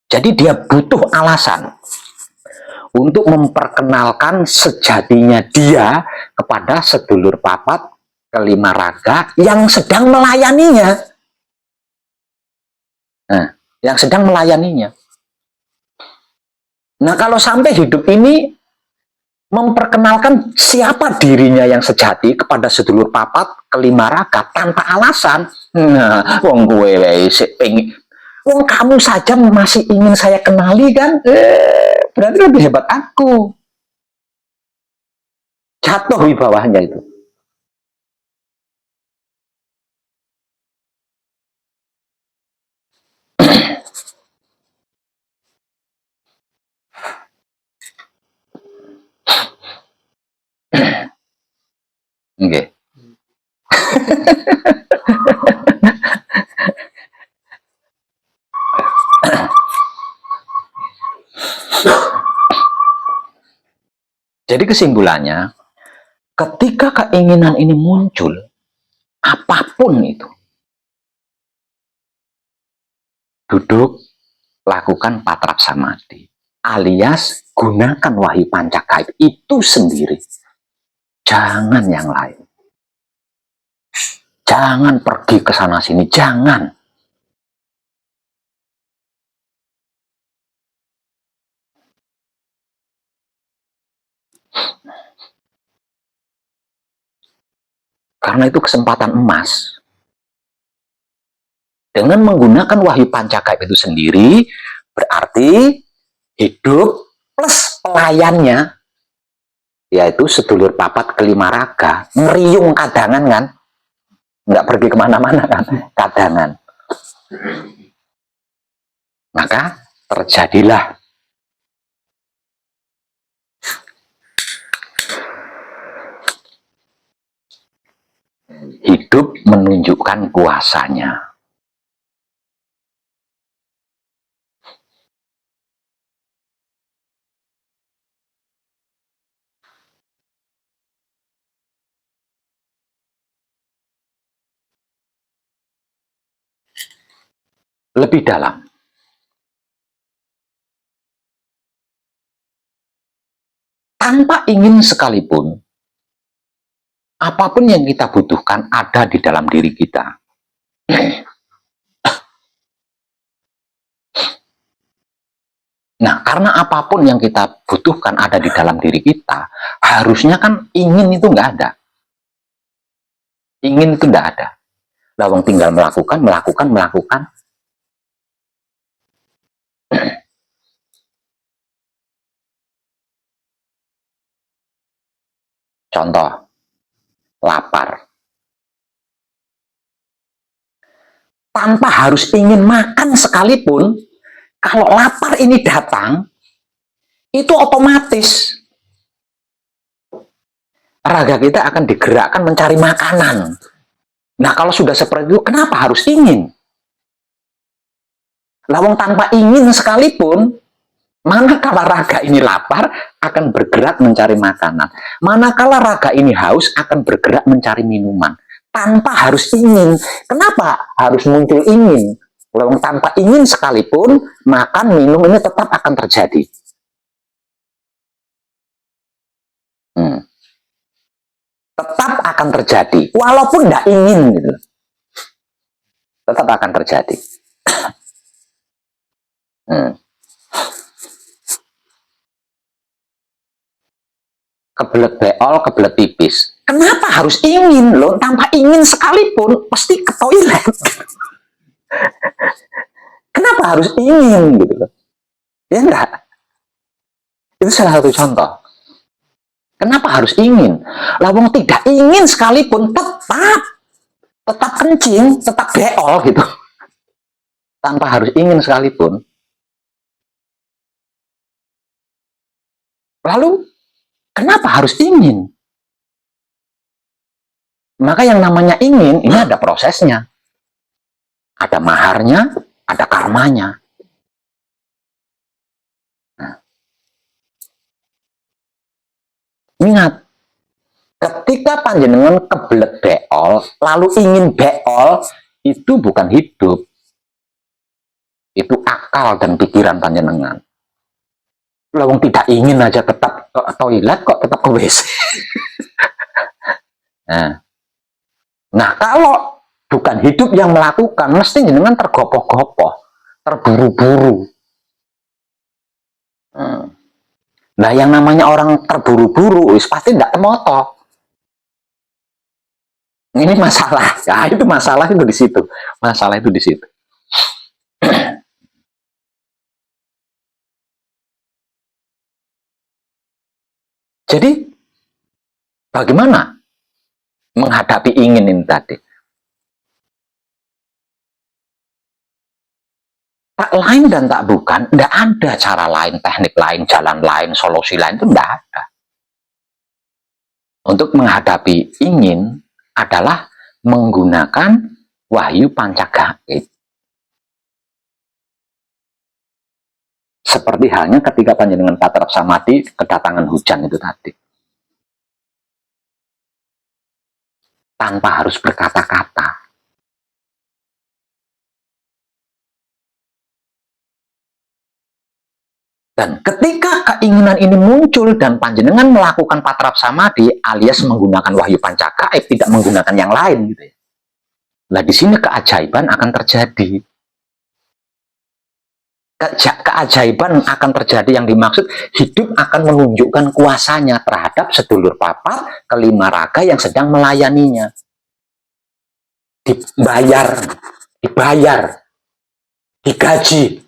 Jadi dia butuh alasan untuk memperkenalkan sejatinya dia kepada sedulur papat kelima raga yang sedang melayaninya. Nah, yang sedang melayaninya. Nah, kalau sampai hidup ini memperkenalkan siapa dirinya yang sejati kepada sedulur papat kelima raga tanpa alasan, nah, wong gue pengen, wong kamu saja masih ingin saya kenali kan? Berarti lebih hebat aku. Jatuh wibawahnya itu. Okay. Jadi kesimpulannya, ketika keinginan ini muncul, apapun itu, duduk, lakukan patrap samadhi, alias gunakan wahyu pancagaib itu sendiri. Jangan yang lain. Jangan pergi ke sana sini, jangan. Karena itu kesempatan emas. Dengan menggunakan wahyu pancagaib itu sendiri, berarti hidup plus pelayannya, yaitu sedulur papat kelima raga, ngeriung kadangan kan, nggak pergi kemana-mana kan, kadangan. Maka terjadilah Hidup menunjukkan kuasanya. Lebih dalam. Tanpa ingin sekalipun, apapun yang kita butuhkan ada di dalam diri kita. Nah, karena apapun yang kita butuhkan ada di dalam diri kita, harusnya kan ingin itu nggak ada. Ingin itu nggak ada. Lawang tinggal melakukan. Contoh, lapar. Tanpa harus ingin makan sekalipun, kalau lapar ini datang, itu otomatis raga kita akan digerakkan mencari makanan. Nah, kalau sudah seperti itu, kenapa harus ingin? Lawang tanpa ingin sekalipun, manakala raga ini lapar, akan bergerak mencari makanan. Manakala raga ini haus, akan bergerak mencari minuman. Tanpa harus ingin. Kenapa harus muncul ingin? Lawang tanpa ingin sekalipun, makan, minum ini tetap akan terjadi. Tetap akan terjadi. Walaupun tidak ingin. Gitu. Tetap akan terjadi. Kebelet beol, kebelet pipis. Kenapa harus ingin? Loh, tanpa ingin sekalipun, pasti ke toilet. Kenapa harus ingin? Gitu loh. Ya enggak? Itu salah satu contoh. Kenapa harus ingin? Lawang tidak ingin sekalipun, tetap kencing, tetap beol gitu. Tanpa harus ingin sekalipun. Lalu, kenapa harus ingin? Maka yang namanya ingin, ini ada prosesnya. Ada maharnya, ada karmanya. Nah. Ingat, ketika panjenengan kebelet beol, lalu ingin beol, itu bukan hidup. Itu akal dan pikiran panjenengan. Lawang tidak ingin aja tetap ke toilet, kok tetap ke WC. Nah, kalau bukan hidup yang melakukan, mesti jenengan tergopoh-gopoh, terburu-buru. Nah, yang namanya orang terburu-buru, pasti tidak temoto. Ini masalah. Ya, itu masalah itu di situ. Masalah itu di situ. Jadi, bagaimana menghadapi ingin ini tadi? Tak lain dan tak bukan, tidak ada cara lain, teknik lain, jalan lain, solusi lain, itu tidak ada. Untuk menghadapi ingin adalah menggunakan wahyu pancagaib. Seperti halnya ketika panjenengan patrap samadhi kedatangan hujan itu tadi. Tanpa harus berkata-kata. Dan ketika keinginan ini muncul dan panjenengan melakukan patrap samadhi alias menggunakan wahyu pancagaib, tidak menggunakan yang lain gitu ya. Nah, di sini keajaiban akan terjadi. Keajaiban akan terjadi yang dimaksud hidup akan menunjukkan kuasanya terhadap sedulur papat kelima raga yang sedang melayaninya. Dibayar, digaji.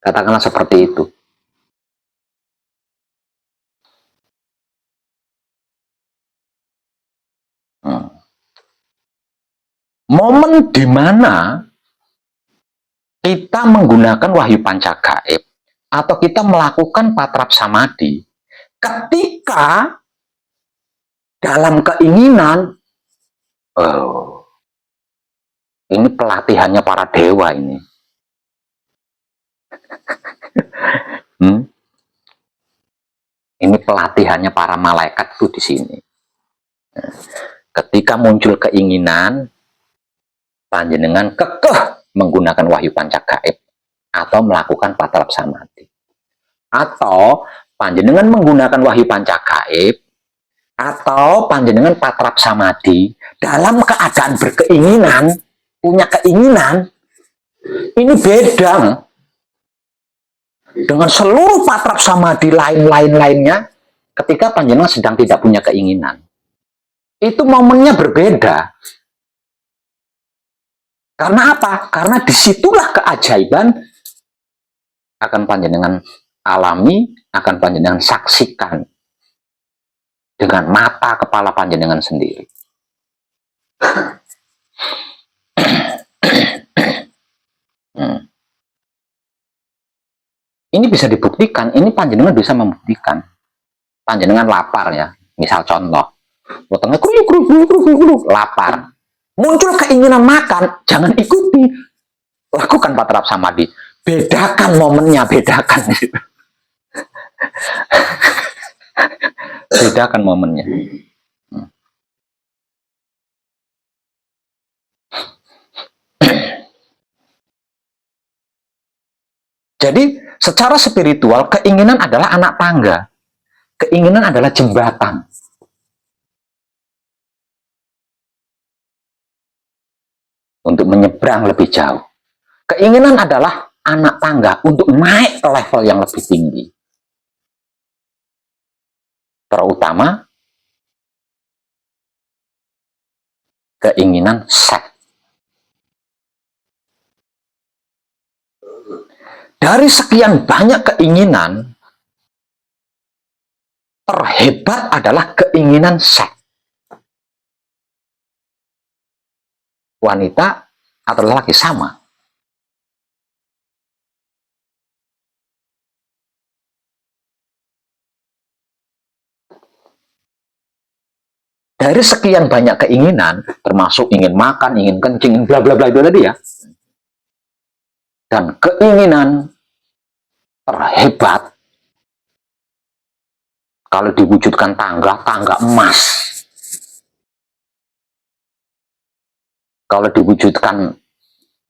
Katakanlah seperti itu. Momen di mana kita menggunakan wahyu pancagaib atau kita melakukan patrap samadhi ketika dalam keinginan Oh, ini pelatihannya para dewa ini. Ini pelatihannya para malaikat tuh di sini. Ketika muncul keinginan, panjenengan kekeh menggunakan wahyu panca gaib atau melakukan patrap samadhi. Atau panjenengan menggunakan wahyu panca gaib atau panjenengan patrap samadhi dalam keadaan berkeinginan, punya keinginan, ini beda dengan seluruh patrap samadhi lainnya ketika panjenengan sedang tidak punya keinginan. Itu momennya berbeda. Karena apa? Karena disitulah keajaiban akan panjenengan alami, akan panjenengan saksikan dengan mata kepala panjenengan sendiri. Ini bisa dibuktikan, ini panjenengan bisa membuktikan. Panjenengan lapar ya, misal contoh, potongnya lapar, muncul keinginan makan, jangan ikuti, lakukan patrap samadhi, bedakan momennya, bedakan. Bedakan momennya. Jadi secara spiritual keinginan adalah anak tangga, keinginan adalah jembatan. Untuk menyeberang lebih jauh. Keinginan adalah anak tangga untuk naik ke level yang lebih tinggi. Terutama keinginan seks. Dari sekian banyak keinginan, terhebat adalah keinginan seks. Wanita atau lelaki sama. Dari sekian banyak keinginan, termasuk ingin makan, ingin kencing, bla bla bla itu tadi ya. Dan keinginan terhebat kalau diwujudkan tangga emas. Kalau diwujudkan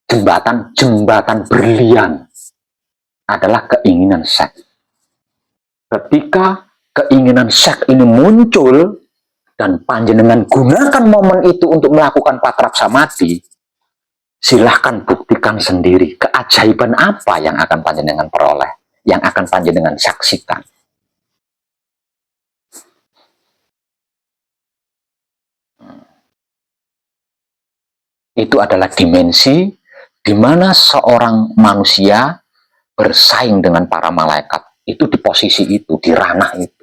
jembatan berlian adalah keinginan seks. Ketika keinginan seks ini muncul dan panjenengan gunakan momen itu untuk melakukan patrap samadhi, silahkan buktikan sendiri keajaiban apa yang akan panjenengan peroleh, yang akan panjenengan saksikan. Itu adalah dimensi di mana seorang manusia bersaing dengan para malaikat. Itu di posisi itu, di ranah itu.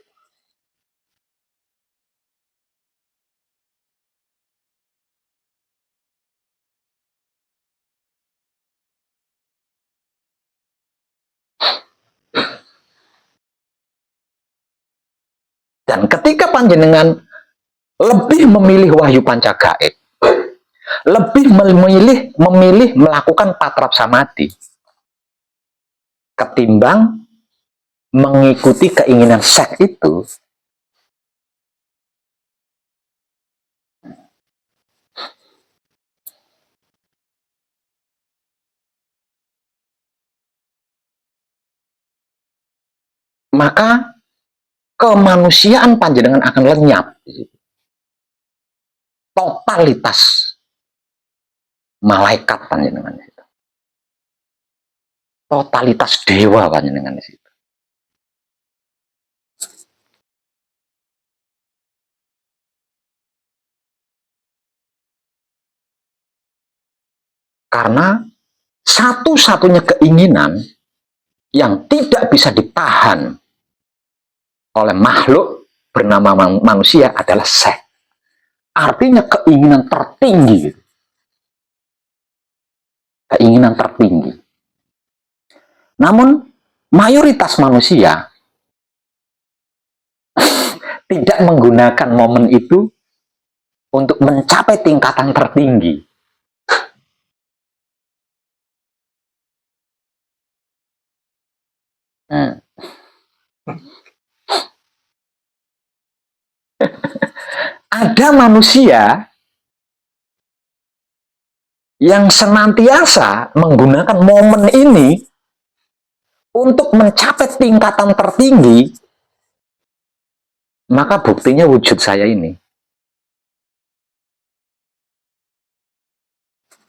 Dan ketika panjenengan lebih memilih wahyu panca gaib, lebih memilih melakukan patrap samadhi ketimbang mengikuti keinginan seks itu, maka kemanusiaan panjenengan akan lenyap. Totalitas malaikat panjenengan itu. Totalitas dewa panjenengan di situ. Karena satu-satunya keinginan yang tidak bisa ditahan oleh makhluk bernama manusia adalah seks. Artinya keinginan tertinggi. Keinginan tertinggi. Namun mayoritas manusia tidak menggunakan momen itu untuk mencapai tingkatan tertinggi. Ada manusia yang senantiasa menggunakan momen ini untuk mencapai tingkatan tertinggi, maka buktinya wujud saya ini.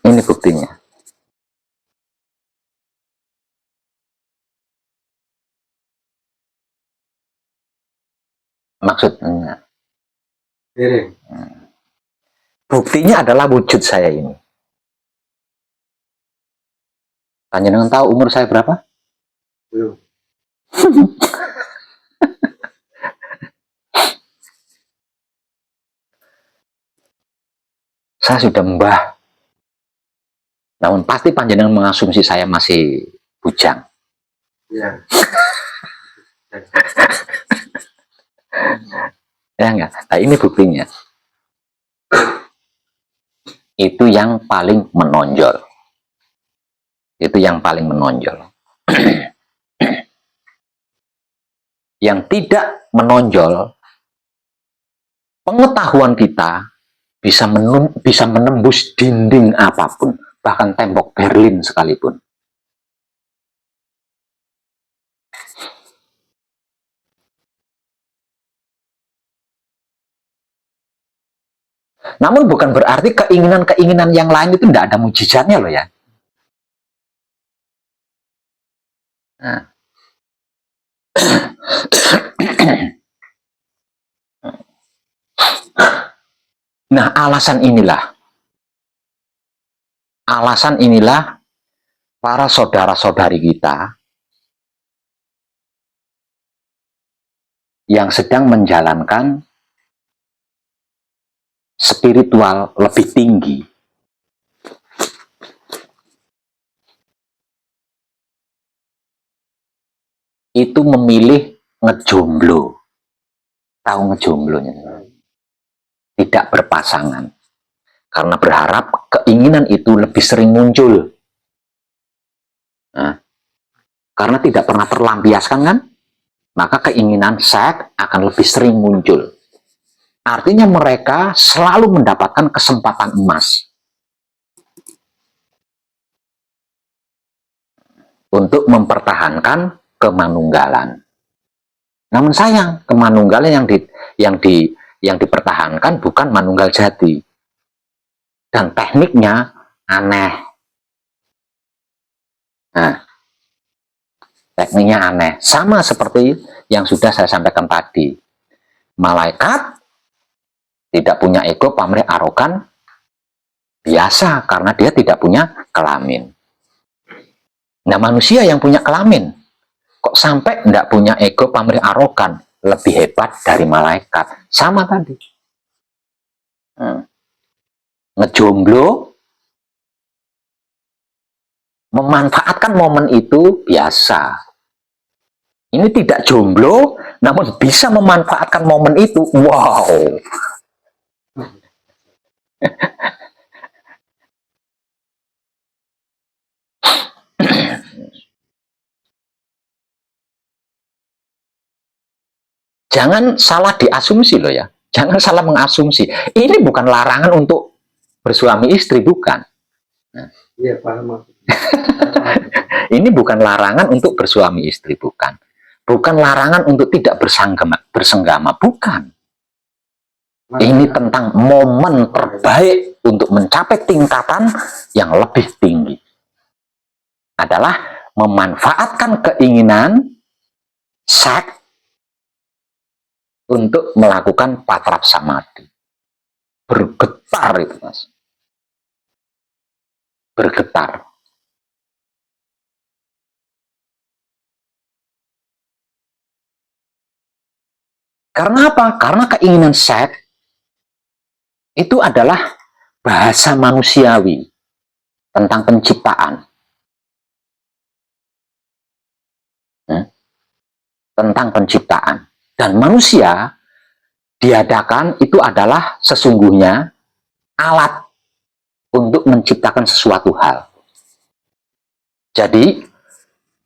Ini buktinya. Maksudnya, buktinya adalah wujud saya ini. Panjenengan tahu umur saya berapa? Belum. Saya sudah mbah. Namun pasti panjenengan mengasumsi saya masih bujang. Iya. Ya enggak? Nah, ini buktinya. Itu yang paling menonjol. Itu yang paling menonjol. Yang tidak menonjol, pengetahuan kita bisa menembus dinding apapun, bahkan tembok Berlin sekalipun. Namun bukan berarti keinginan-keinginan yang lain itu tidak ada mujizatnya loh ya. Nah, alasan inilah para saudara-saudari kita yang sedang menjalankan spiritual lebih tinggi. Itu memilih ngejomblo. Tahu ngejomblonya? Tidak berpasangan. Karena berharap keinginan itu lebih sering muncul. Nah, karena tidak pernah terlampiaskan kan? Maka keinginan seks akan lebih sering muncul. Artinya mereka selalu mendapatkan kesempatan emas untuk mempertahankan kemanunggalan. Namun sayang, kemanunggalan yang dipertahankan bukan manunggal jati. Dan tekniknya aneh. Nah, tekniknya aneh. Sama seperti yang sudah saya sampaikan tadi. Malaikat tidak punya ego, pamrih, arogan, biasa karena dia tidak punya kelamin. Nah, manusia yang punya kelamin, kok sampai tidak punya ego, pamrih, arogan, lebih hebat dari malaikat. Sama tadi. Ngejomblo, memanfaatkan momen itu biasa. Ini tidak jomblo, namun bisa memanfaatkan momen itu. Wow. Jangan salah diasumsi loh ya. Jangan salah mengasumsi. Ini bukan larangan untuk bersuami istri, bukan. Iya, paham. Ini bukan larangan untuk bersuami istri, bukan. Bukan larangan untuk tidak bersenggama, bukan. Ini tentang momen terbaik untuk mencapai tingkatan yang lebih tinggi. Adalah memanfaatkan keinginan seks untuk melakukan patrap samadhi. Bergetar itu, Mas. Bergetar. Karena apa? Karena keinginan seks itu adalah bahasa manusiawi tentang penciptaan. Tentang penciptaan. Dan manusia diadakan itu adalah sesungguhnya alat untuk menciptakan sesuatu hal. Jadi,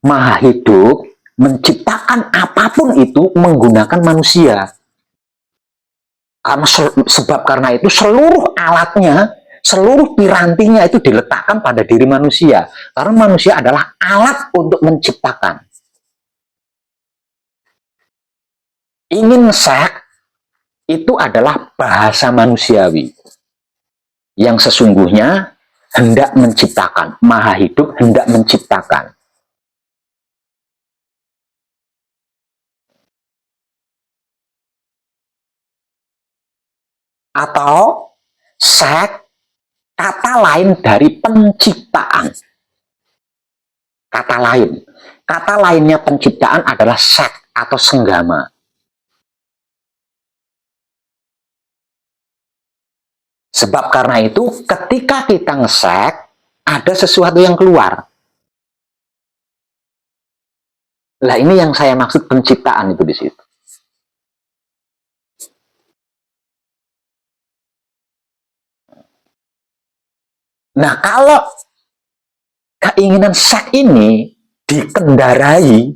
Maha Hidup menciptakan apapun itu menggunakan manusia. Karena itu seluruh alatnya, seluruh pirantinya itu diletakkan pada diri manusia. Karena manusia adalah alat untuk menciptakan. Ingin seks itu adalah bahasa manusiawi yang sesungguhnya hendak menciptakan. Maha Hidup hendak menciptakan. Atau seks kata lain dari penciptaan. Kata lain. Kata lainnya penciptaan adalah seks atau senggama. Sebab karena itu ketika kita ngesek, ada sesuatu yang keluar. Lah ini yang saya maksud penciptaan itu di situ. Nah, kalau keinginan seks ini dikendarai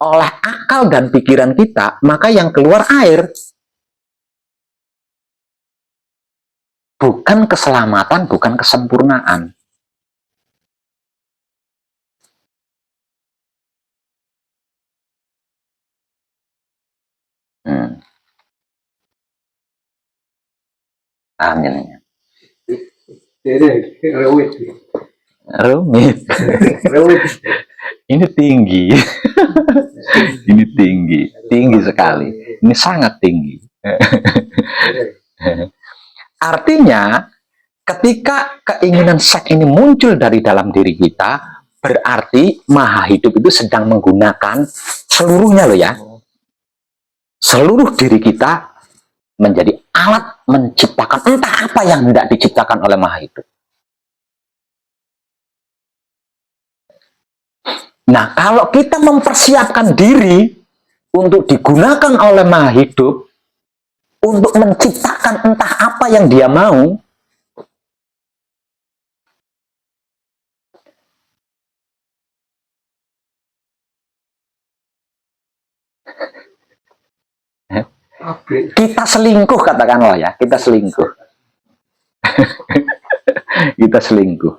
oleh akal dan pikiran kita, maka yang keluar air. Bukan keselamatan, bukan kesempurnaan. Amin. Rumit. Ini tinggi. Ini tinggi sekali. Ini sangat tinggi. Artinya, ketika keinginan seks ini muncul dari dalam diri kita, berarti Maha Hidup itu sedang menggunakan seluruhnya loh ya. Seluruh diri kita menjadi alat menciptakan entah apa yang hendak diciptakan oleh Maha Hidup. Nah, kalau kita mempersiapkan diri untuk digunakan oleh Maha Hidup untuk menciptakan entah apa yang dia mau, kita selingkuh, katakanlah ya, kita selingkuh. Kita selingkuh.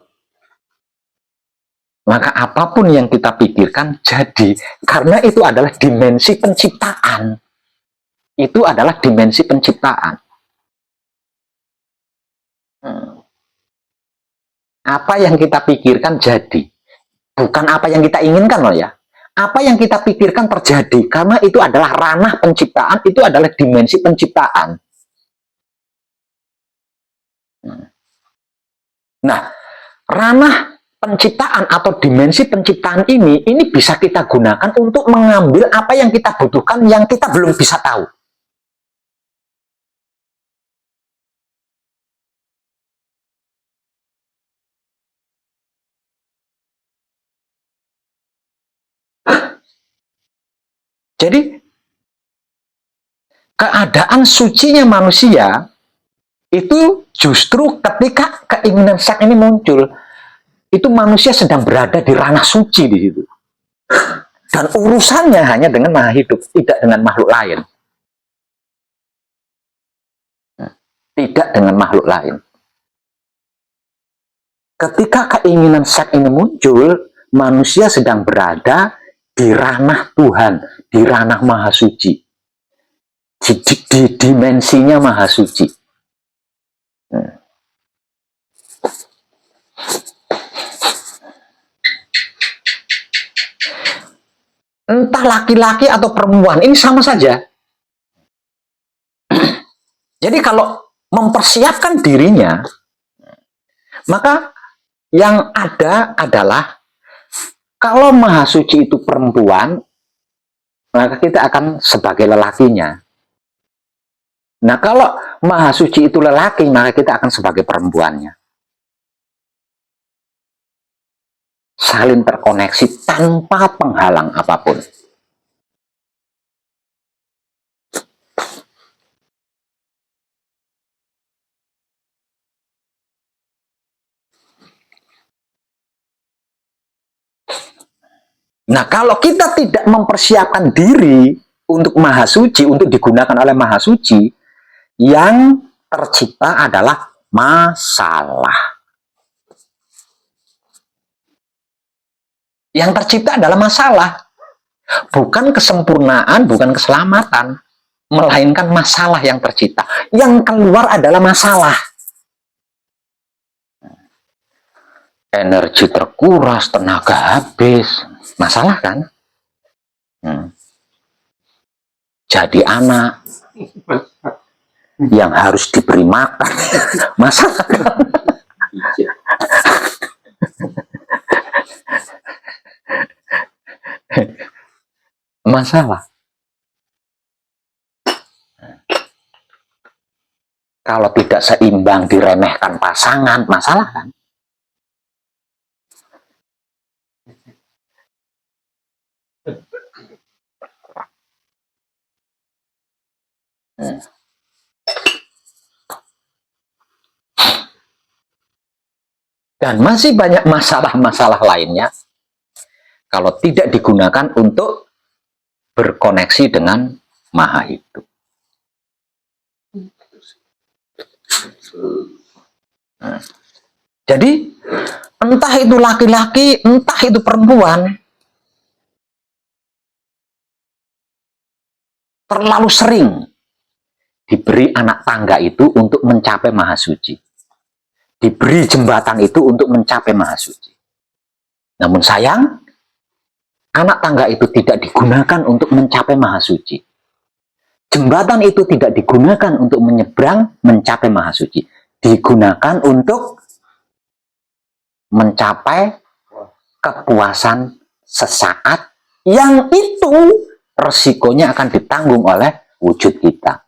Maka apapun yang kita pikirkan jadi, karena itu adalah dimensi penciptaan. Itu adalah dimensi penciptaan. Apa yang kita pikirkan jadi. Bukan apa yang kita inginkan loh ya. Apa yang kita pikirkan terjadi, karena itu adalah ranah penciptaan, itu adalah dimensi penciptaan. Nah, ranah penciptaan atau dimensi penciptaan ini bisa kita gunakan untuk mengambil apa yang kita butuhkan yang kita belum bisa tahu. Jadi, keadaan sucinya manusia itu justru ketika keinginan seks ini muncul, itu manusia sedang berada di ranah suci di situ. Dan urusannya hanya dengan Maha Hidup, tidak dengan makhluk lain. Tidak dengan makhluk lain. Ketika keinginan seks ini muncul, manusia sedang berada di ranah Tuhan, di ranah Maha Suci. Di dimensinya Maha Suci. Entah laki-laki atau perempuan, ini sama saja. Jadi kalau mempersiapkan dirinya, maka yang ada adalah kalau Maha Suci itu perempuan, maka kita akan sebagai lelakinya. Nah, kalau Maha Suci itu lelaki, maka kita akan sebagai perempuannya. Saling terkoneksi tanpa penghalang apapun. Nah, kalau kita tidak mempersiapkan diri untuk Maha Suci, untuk digunakan oleh Maha Suci, yang tercipta adalah masalah. Yang tercipta adalah masalah. Bukan kesempurnaan, bukan keselamatan. Melainkan masalah yang tercipta. Yang keluar adalah masalah. Energi terkuras, tenaga habis. Masalah kan? Jadi anak yang harus diberi makan. Masalah kan? Masalah. Kalau tidak seimbang, diremehkan pasangan, masalah kan? Dan masih banyak masalah-masalah lainnya kalau tidak digunakan untuk berkoneksi dengan Maha Hidup. Jadi entah itu laki-laki, entah itu perempuan, terlalu sering diberi anak tangga itu untuk mencapai Maha Suci. Diberi jembatan itu untuk mencapai Maha Suci. Namun sayang, anak tangga itu tidak digunakan untuk mencapai Maha Suci. Jembatan itu tidak digunakan untuk menyeberang mencapai Maha Suci. Digunakan untuk mencapai kepuasan sesaat yang itu resikonya akan ditanggung oleh wujud kita.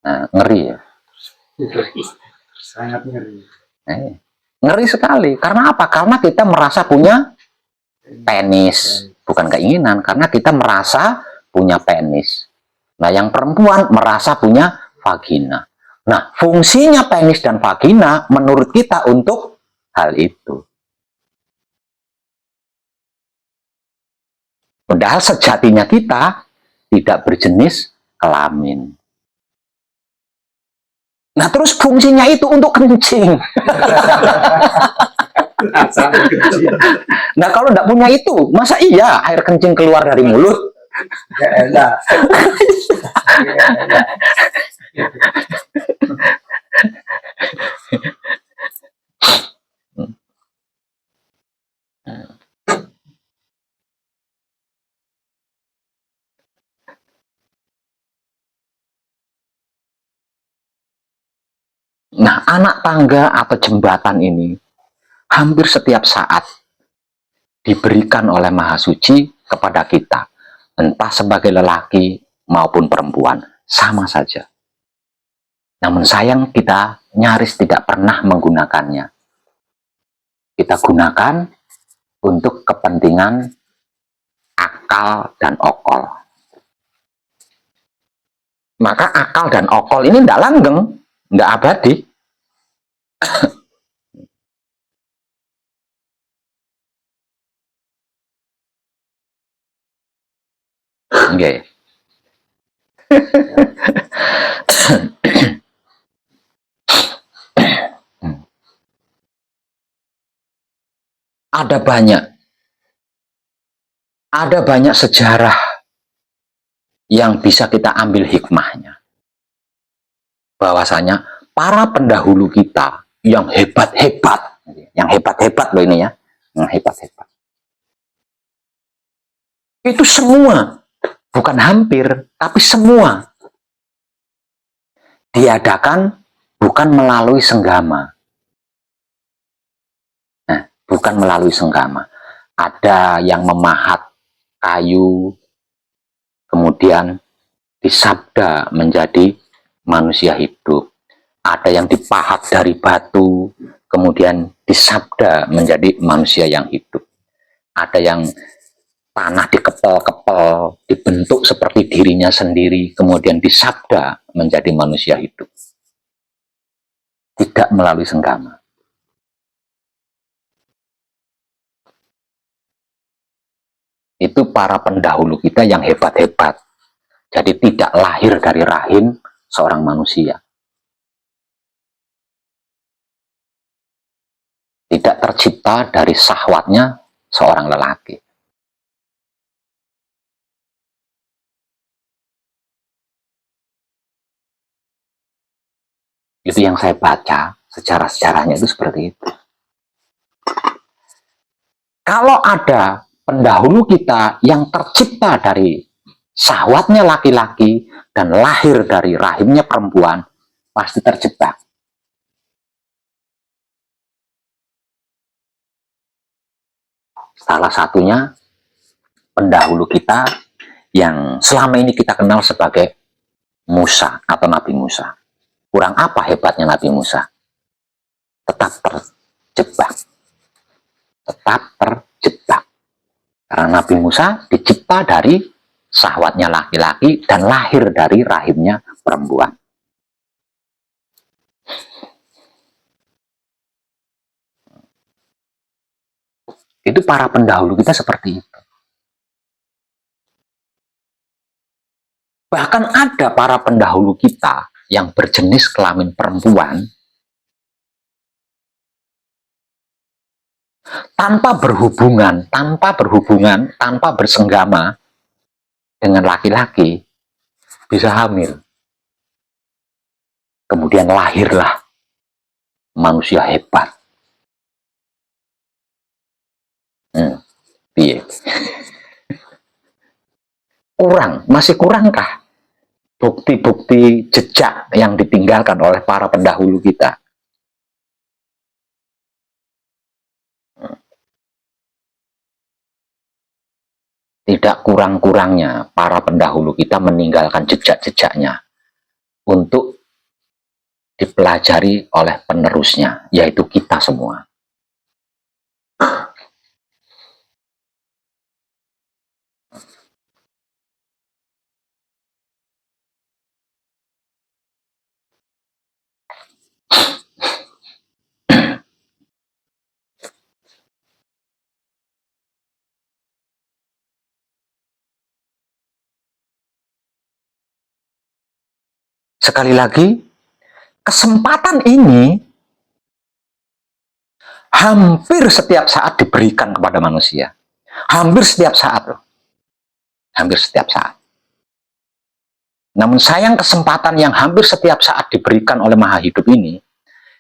Nah, ngeri ya. Sangat ngeri. Ngeri sekali. Karena apa? Karena kita merasa punya penis. Bukan keinginan. Karena kita merasa punya penis. Nah, yang perempuan merasa punya vagina. Nah, fungsinya penis dan vagina menurut kita untuk hal itu. Padahal sejatinya kita tidak berjenis kelamin. Nah, terus fungsinya itu untuk kencing. Nah, kalau tidak punya itu, masa iya air kencing keluar dari mulut? Ya enak. Nah, anak tangga atau jembatan ini hampir setiap saat diberikan oleh Maha Suci kepada kita. Entah sebagai lelaki maupun perempuan, sama saja. Namun sayang kita nyaris tidak pernah menggunakannya. Kita gunakan untuk kepentingan akal dan okol. Maka akal dan okol ini tidak langgeng, tidak abadi. Okay. Ada banyak sejarah yang bisa kita ambil hikmahnya. Bahwasanya para pendahulu kita yang hebat-hebat loh ini ya, yang hebat-hebat. Itu semua, bukan hampir, tapi semua diadakan bukan melalui senggama. Nah, bukan melalui senggama. Ada yang memahat kayu, kemudian disabda menjadi manusia hidup. Ada yang dipahat dari batu, kemudian disabda menjadi manusia yang hidup. Ada yang tanah dikepel-kepel, dibentuk seperti dirinya sendiri, kemudian disabda menjadi manusia hidup. Tidak melalui senggama. Itu para pendahulu kita yang hebat-hebat. Jadi tidak lahir dari rahim seorang manusia. Tidak tercipta dari syahwatnya seorang lelaki. Itu yang saya baca, sejarah-sejarahnya itu seperti itu. Kalau ada pendahulu kita yang tercipta dari syahwatnya laki-laki dan lahir dari rahimnya perempuan, pasti terjebak. Salah satunya pendahulu kita yang selama ini kita kenal sebagai Musa atau Nabi Musa. Kurang apa hebatnya Nabi Musa? Tetap terjebak. Tetap terjebak. Karena Nabi Musa dicipta dari syahwatnya laki-laki dan lahir dari rahimnya perempuan. Itu para pendahulu kita seperti itu. Bahkan ada para pendahulu kita yang berjenis kelamin perempuan tanpa berhubungan, tanpa bersenggama dengan laki-laki bisa hamil. Kemudian lahirlah manusia hebat. Iya. Masih kurangkah bukti-bukti jejak yang ditinggalkan oleh para pendahulu kita? Tidak kurang-kurangnya para pendahulu kita meninggalkan jejak-jejaknya untuk dipelajari oleh penerusnya, yaitu kita semua. Sekali lagi, kesempatan ini hampir setiap saat diberikan kepada manusia. Hampir setiap saat loh. Hampir setiap saat. Namun sayang kesempatan yang hampir setiap saat diberikan oleh Maha Hidup ini,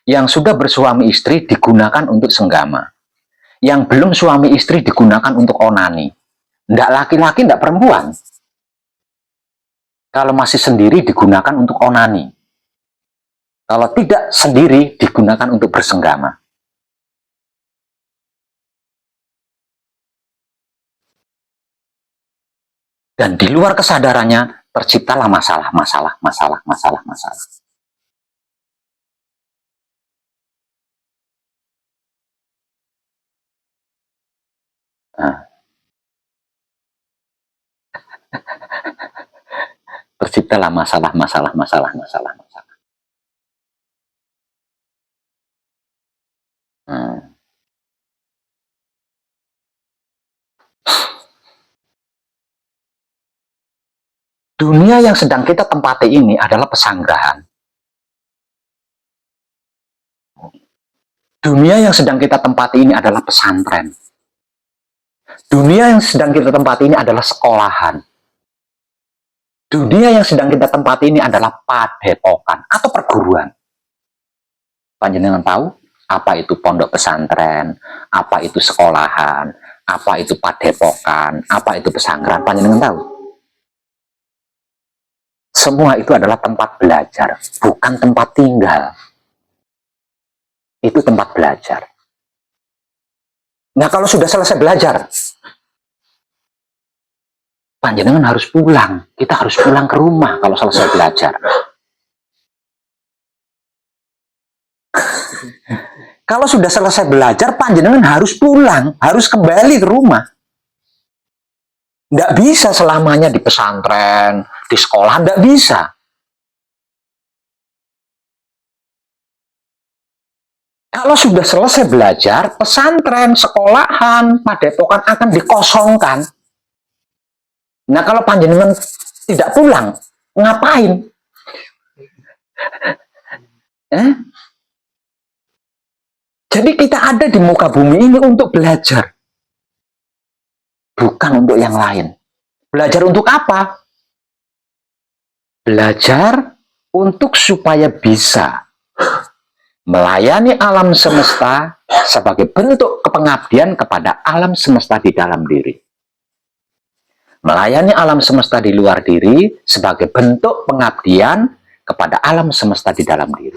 yang sudah bersuami istri digunakan untuk senggama. Yang belum suami istri digunakan untuk onani. Nggak laki-laki, nggak perempuan. Kalau masih sendiri digunakan untuk onani. Kalau tidak sendiri digunakan untuk bersenggama. Dan di luar kesadarannya terciptalah masalah. Nah. Terciptalah masalah. Dunia yang sedang kita tempati ini adalah pesanggrahan. Dunia yang sedang kita tempati ini adalah pesantren. Dunia yang sedang kita tempati ini adalah sekolahan. Dunia yang sedang kita tempati ini adalah padepokan atau perguruan. Panjenengan tahu apa itu pondok pesantren, apa itu sekolahan, apa itu padepokan, apa itu pesantren? Panjenengan tahu? Semua itu adalah tempat belajar, bukan tempat tinggal. Itu tempat belajar. Nah, kalau sudah selesai belajar, panjenengan harus pulang. Kita harus pulang ke rumah kalau selesai belajar. Kalau sudah selesai belajar, panjenengan harus pulang, harus kembali ke rumah. Nggak bisa selamanya di pesantren, di sekolah, nggak bisa. Kalau sudah selesai belajar, pesantren, sekolahan, padepokan akan dikosongkan. Nah, kalau panjenengan tidak pulang, ngapain? Jadi kita ada di muka bumi ini untuk belajar. Bukan untuk yang lain. Belajar untuk apa? Belajar untuk supaya bisa melayani alam semesta sebagai bentuk kepengabdian kepada alam semesta di dalam diri. Melayani alam semesta di luar diri sebagai bentuk pengabdian kepada alam semesta di dalam diri.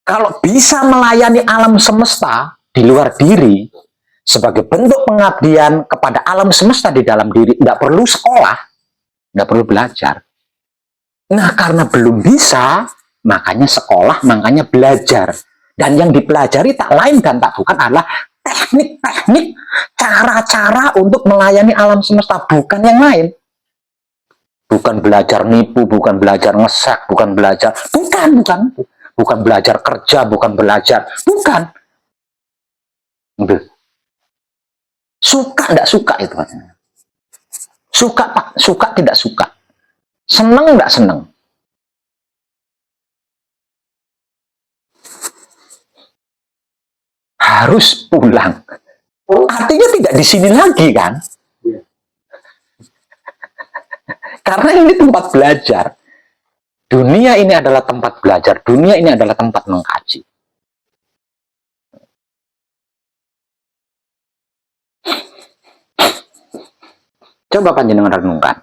Kalau bisa melayani alam semesta di luar diri sebagai bentuk pengabdian kepada alam semesta di dalam diri, tidak perlu sekolah, tidak perlu belajar. Nah, karena belum bisa, makanya sekolah, makanya belajar. Dan yang dipelajari tak lain dan tak bukan adalah teknik-teknik, cara-cara untuk melayani alam semesta, bukan yang lain. Bukan belajar nipu, bukan belajar ngesek, bukan belajar, bukan belajar kerja, bukan belajar, bukan. Suka tidak suka itu. Suka Pak, suka tidak suka. Senang tidak senang. Harus pulang. Artinya tidak di sini lagi kan? Karena ini tempat belajar. Dunia ini adalah tempat belajar. Dunia ini adalah tempat mengkaji. Coba panjenengan renungkan.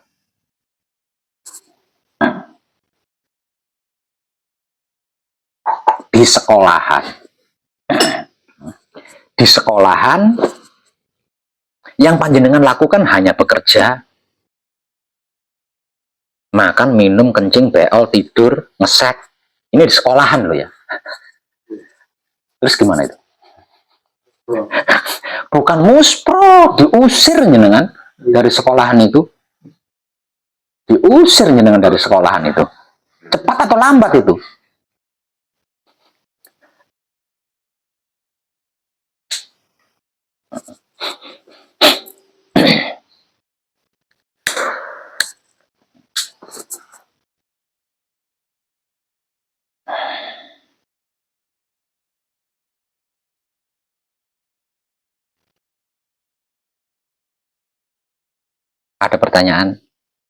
Di sekolahan, yang panjenengan lakukan hanya bekerja, makan, minum, kencing, beol, tidur, ngesek. Ini di sekolahan loh ya. Terus gimana itu? Bukan muspro, diusir jenengan dari sekolahan itu. Diusir jenengan dari sekolahan itu. Cepat atau lambat itu? Ada pertanyaan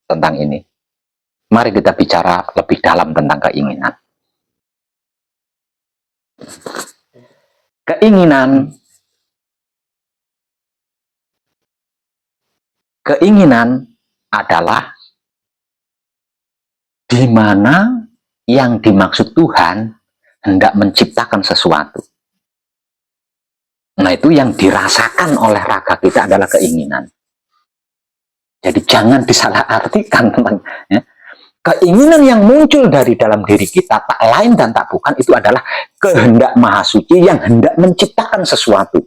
tentang ini. Mari kita bicara lebih dalam tentang keinginan. Keinginan adalah di mana yang dimaksud Tuhan hendak menciptakan sesuatu. Nah, itu yang dirasakan oleh raga kita adalah keinginan. Jadi jangan disalahartikan tentang ya. Keinginan yang muncul dari dalam diri kita tak lain dan tak bukan itu adalah kehendak Maha Suci yang hendak menciptakan sesuatu.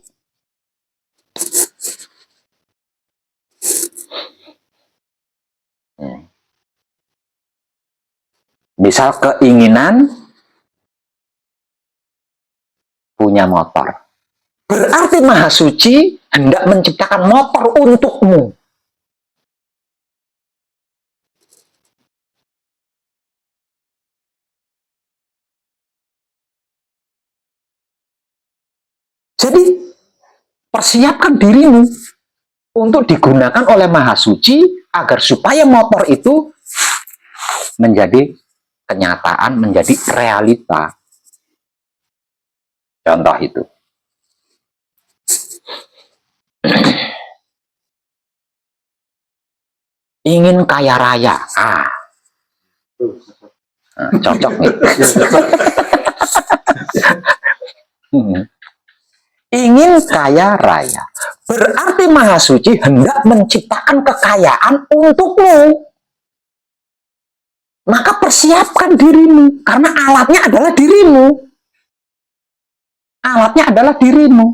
Misal keinginan punya motor. Berarti Maha Suci hendak menciptakan motor untukmu. Jadi, persiapkan dirimu untuk digunakan oleh Maha Suci agar supaya motor itu menjadi kenyataan, menjadi realita. Contoh itu. Ingin kaya raya. Cocok nih. Ingin kaya raya. Berarti Maha Suci hendak menciptakan kekayaan untukmu. Maka persiapkan dirimu. Karena alatnya adalah dirimu. Alatnya adalah dirimu.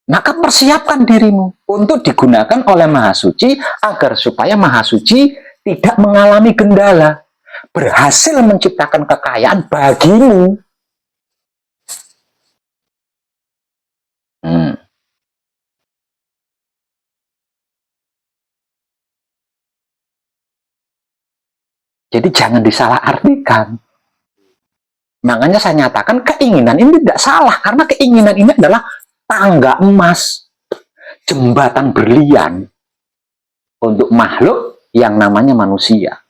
Maka persiapkan dirimu untuk digunakan oleh Maha Suci agar supaya Maha Suci tidak mengalami kendala, berhasil menciptakan kekayaan bagimu. Jadi jangan disalahartikan. Makanya saya nyatakan keinginan ini tidak salah, karena keinginan ini adalah tangga emas, jembatan berlian untuk makhluk yang namanya manusia.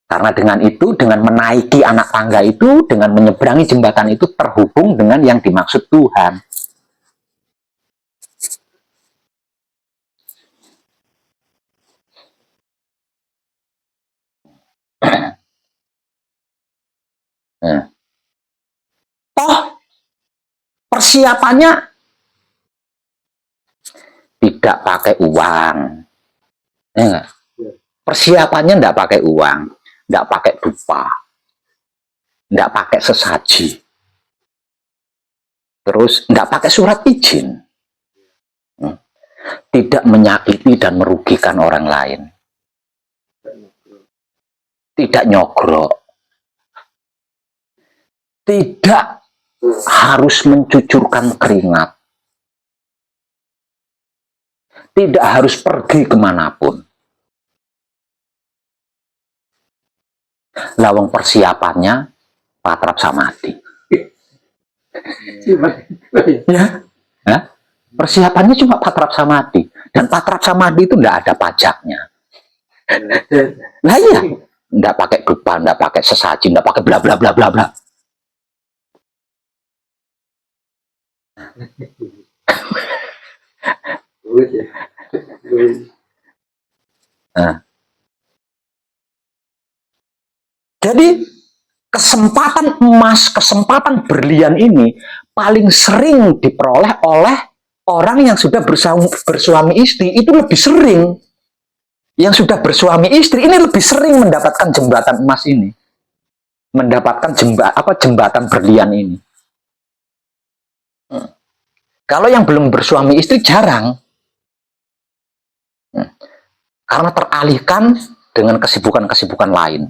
Karena dengan itu, dengan menaiki anak tangga itu, dengan menyeberangi jembatan itu, terhubung dengan yang dimaksud Tuhan. Nah, toh persiapannya tidak pakai uang, ya, persiapannya tidak pakai uang, tidak pakai dupa, tidak pakai sesaji, terus tidak pakai surat izin, tidak menyakiti dan merugikan orang lain, tidak nyogrok, tidak harus mencucurkan keringat, tidak harus pergi kemanapun. Lawang persiapannya patrap samadhi. Ya, ya, persiapannya cuma patrap samadhi, dan patrap samadhi itu tidak ada pajaknya. Nah iya, tidak pakai dupa, tidak pakai sesaji, tidak pakai bla bla bla bla bla. Nah, jadi kesempatan emas, kesempatan berlian ini paling sering diperoleh oleh orang yang sudah bersuami istri. Itu lebih sering. Yang sudah bersuami istri ini lebih sering mendapatkan jembatan emas ini, mendapatkan jembatan berlian ini. Kalau yang belum bersuami istri jarang, karena teralihkan dengan kesibukan-kesibukan lain.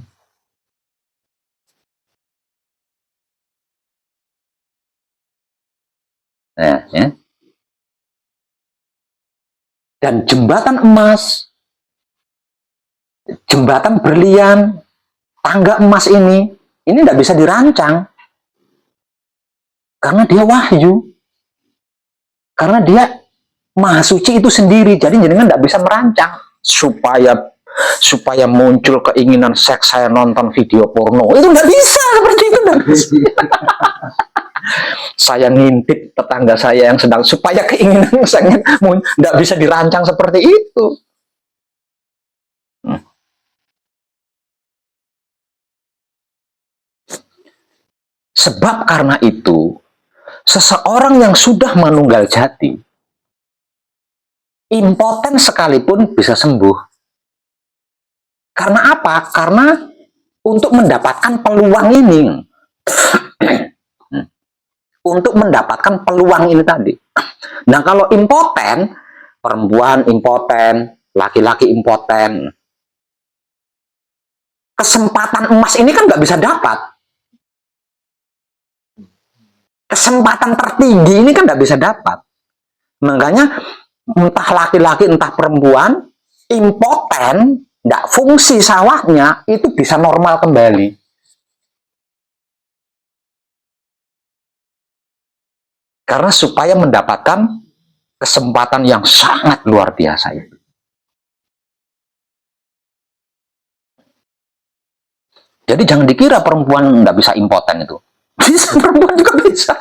Nah, ya. Dan jembatan emas, jembatan berlian, tangga emas ini tidak bisa dirancang, karena dia wahyu, karena dia Maha Suci itu sendiri. Jadi jenengan tidak bisa merancang supaya muncul keinginan seks, saya nonton video porno, itu tidak bisa, seperti itu tidak bisa. Saya ngintip tetangga saya yang sedang, supaya keinginan saya tidak bisa dirancang seperti itu. Sebab karena itu, seseorang yang sudah manunggal jati, impoten sekalipun bisa sembuh. Karena apa? Karena untuk mendapatkan peluang ini, untuk mendapatkan peluang ini tadi. Nah, kalau impoten, perempuan impoten, laki-laki impoten, kesempatan emas ini kan nggak bisa dapat. Kesempatan tertinggi ini kan nggak bisa dapat. Makanya entah laki-laki entah perempuan impoten, nggak fungsi sawahnya itu bisa normal kembali. Karena supaya mendapatkan kesempatan yang sangat luar biasa itu. Jadi jangan dikira perempuan nggak bisa impoten itu. Bisa, perempuan juga bisa.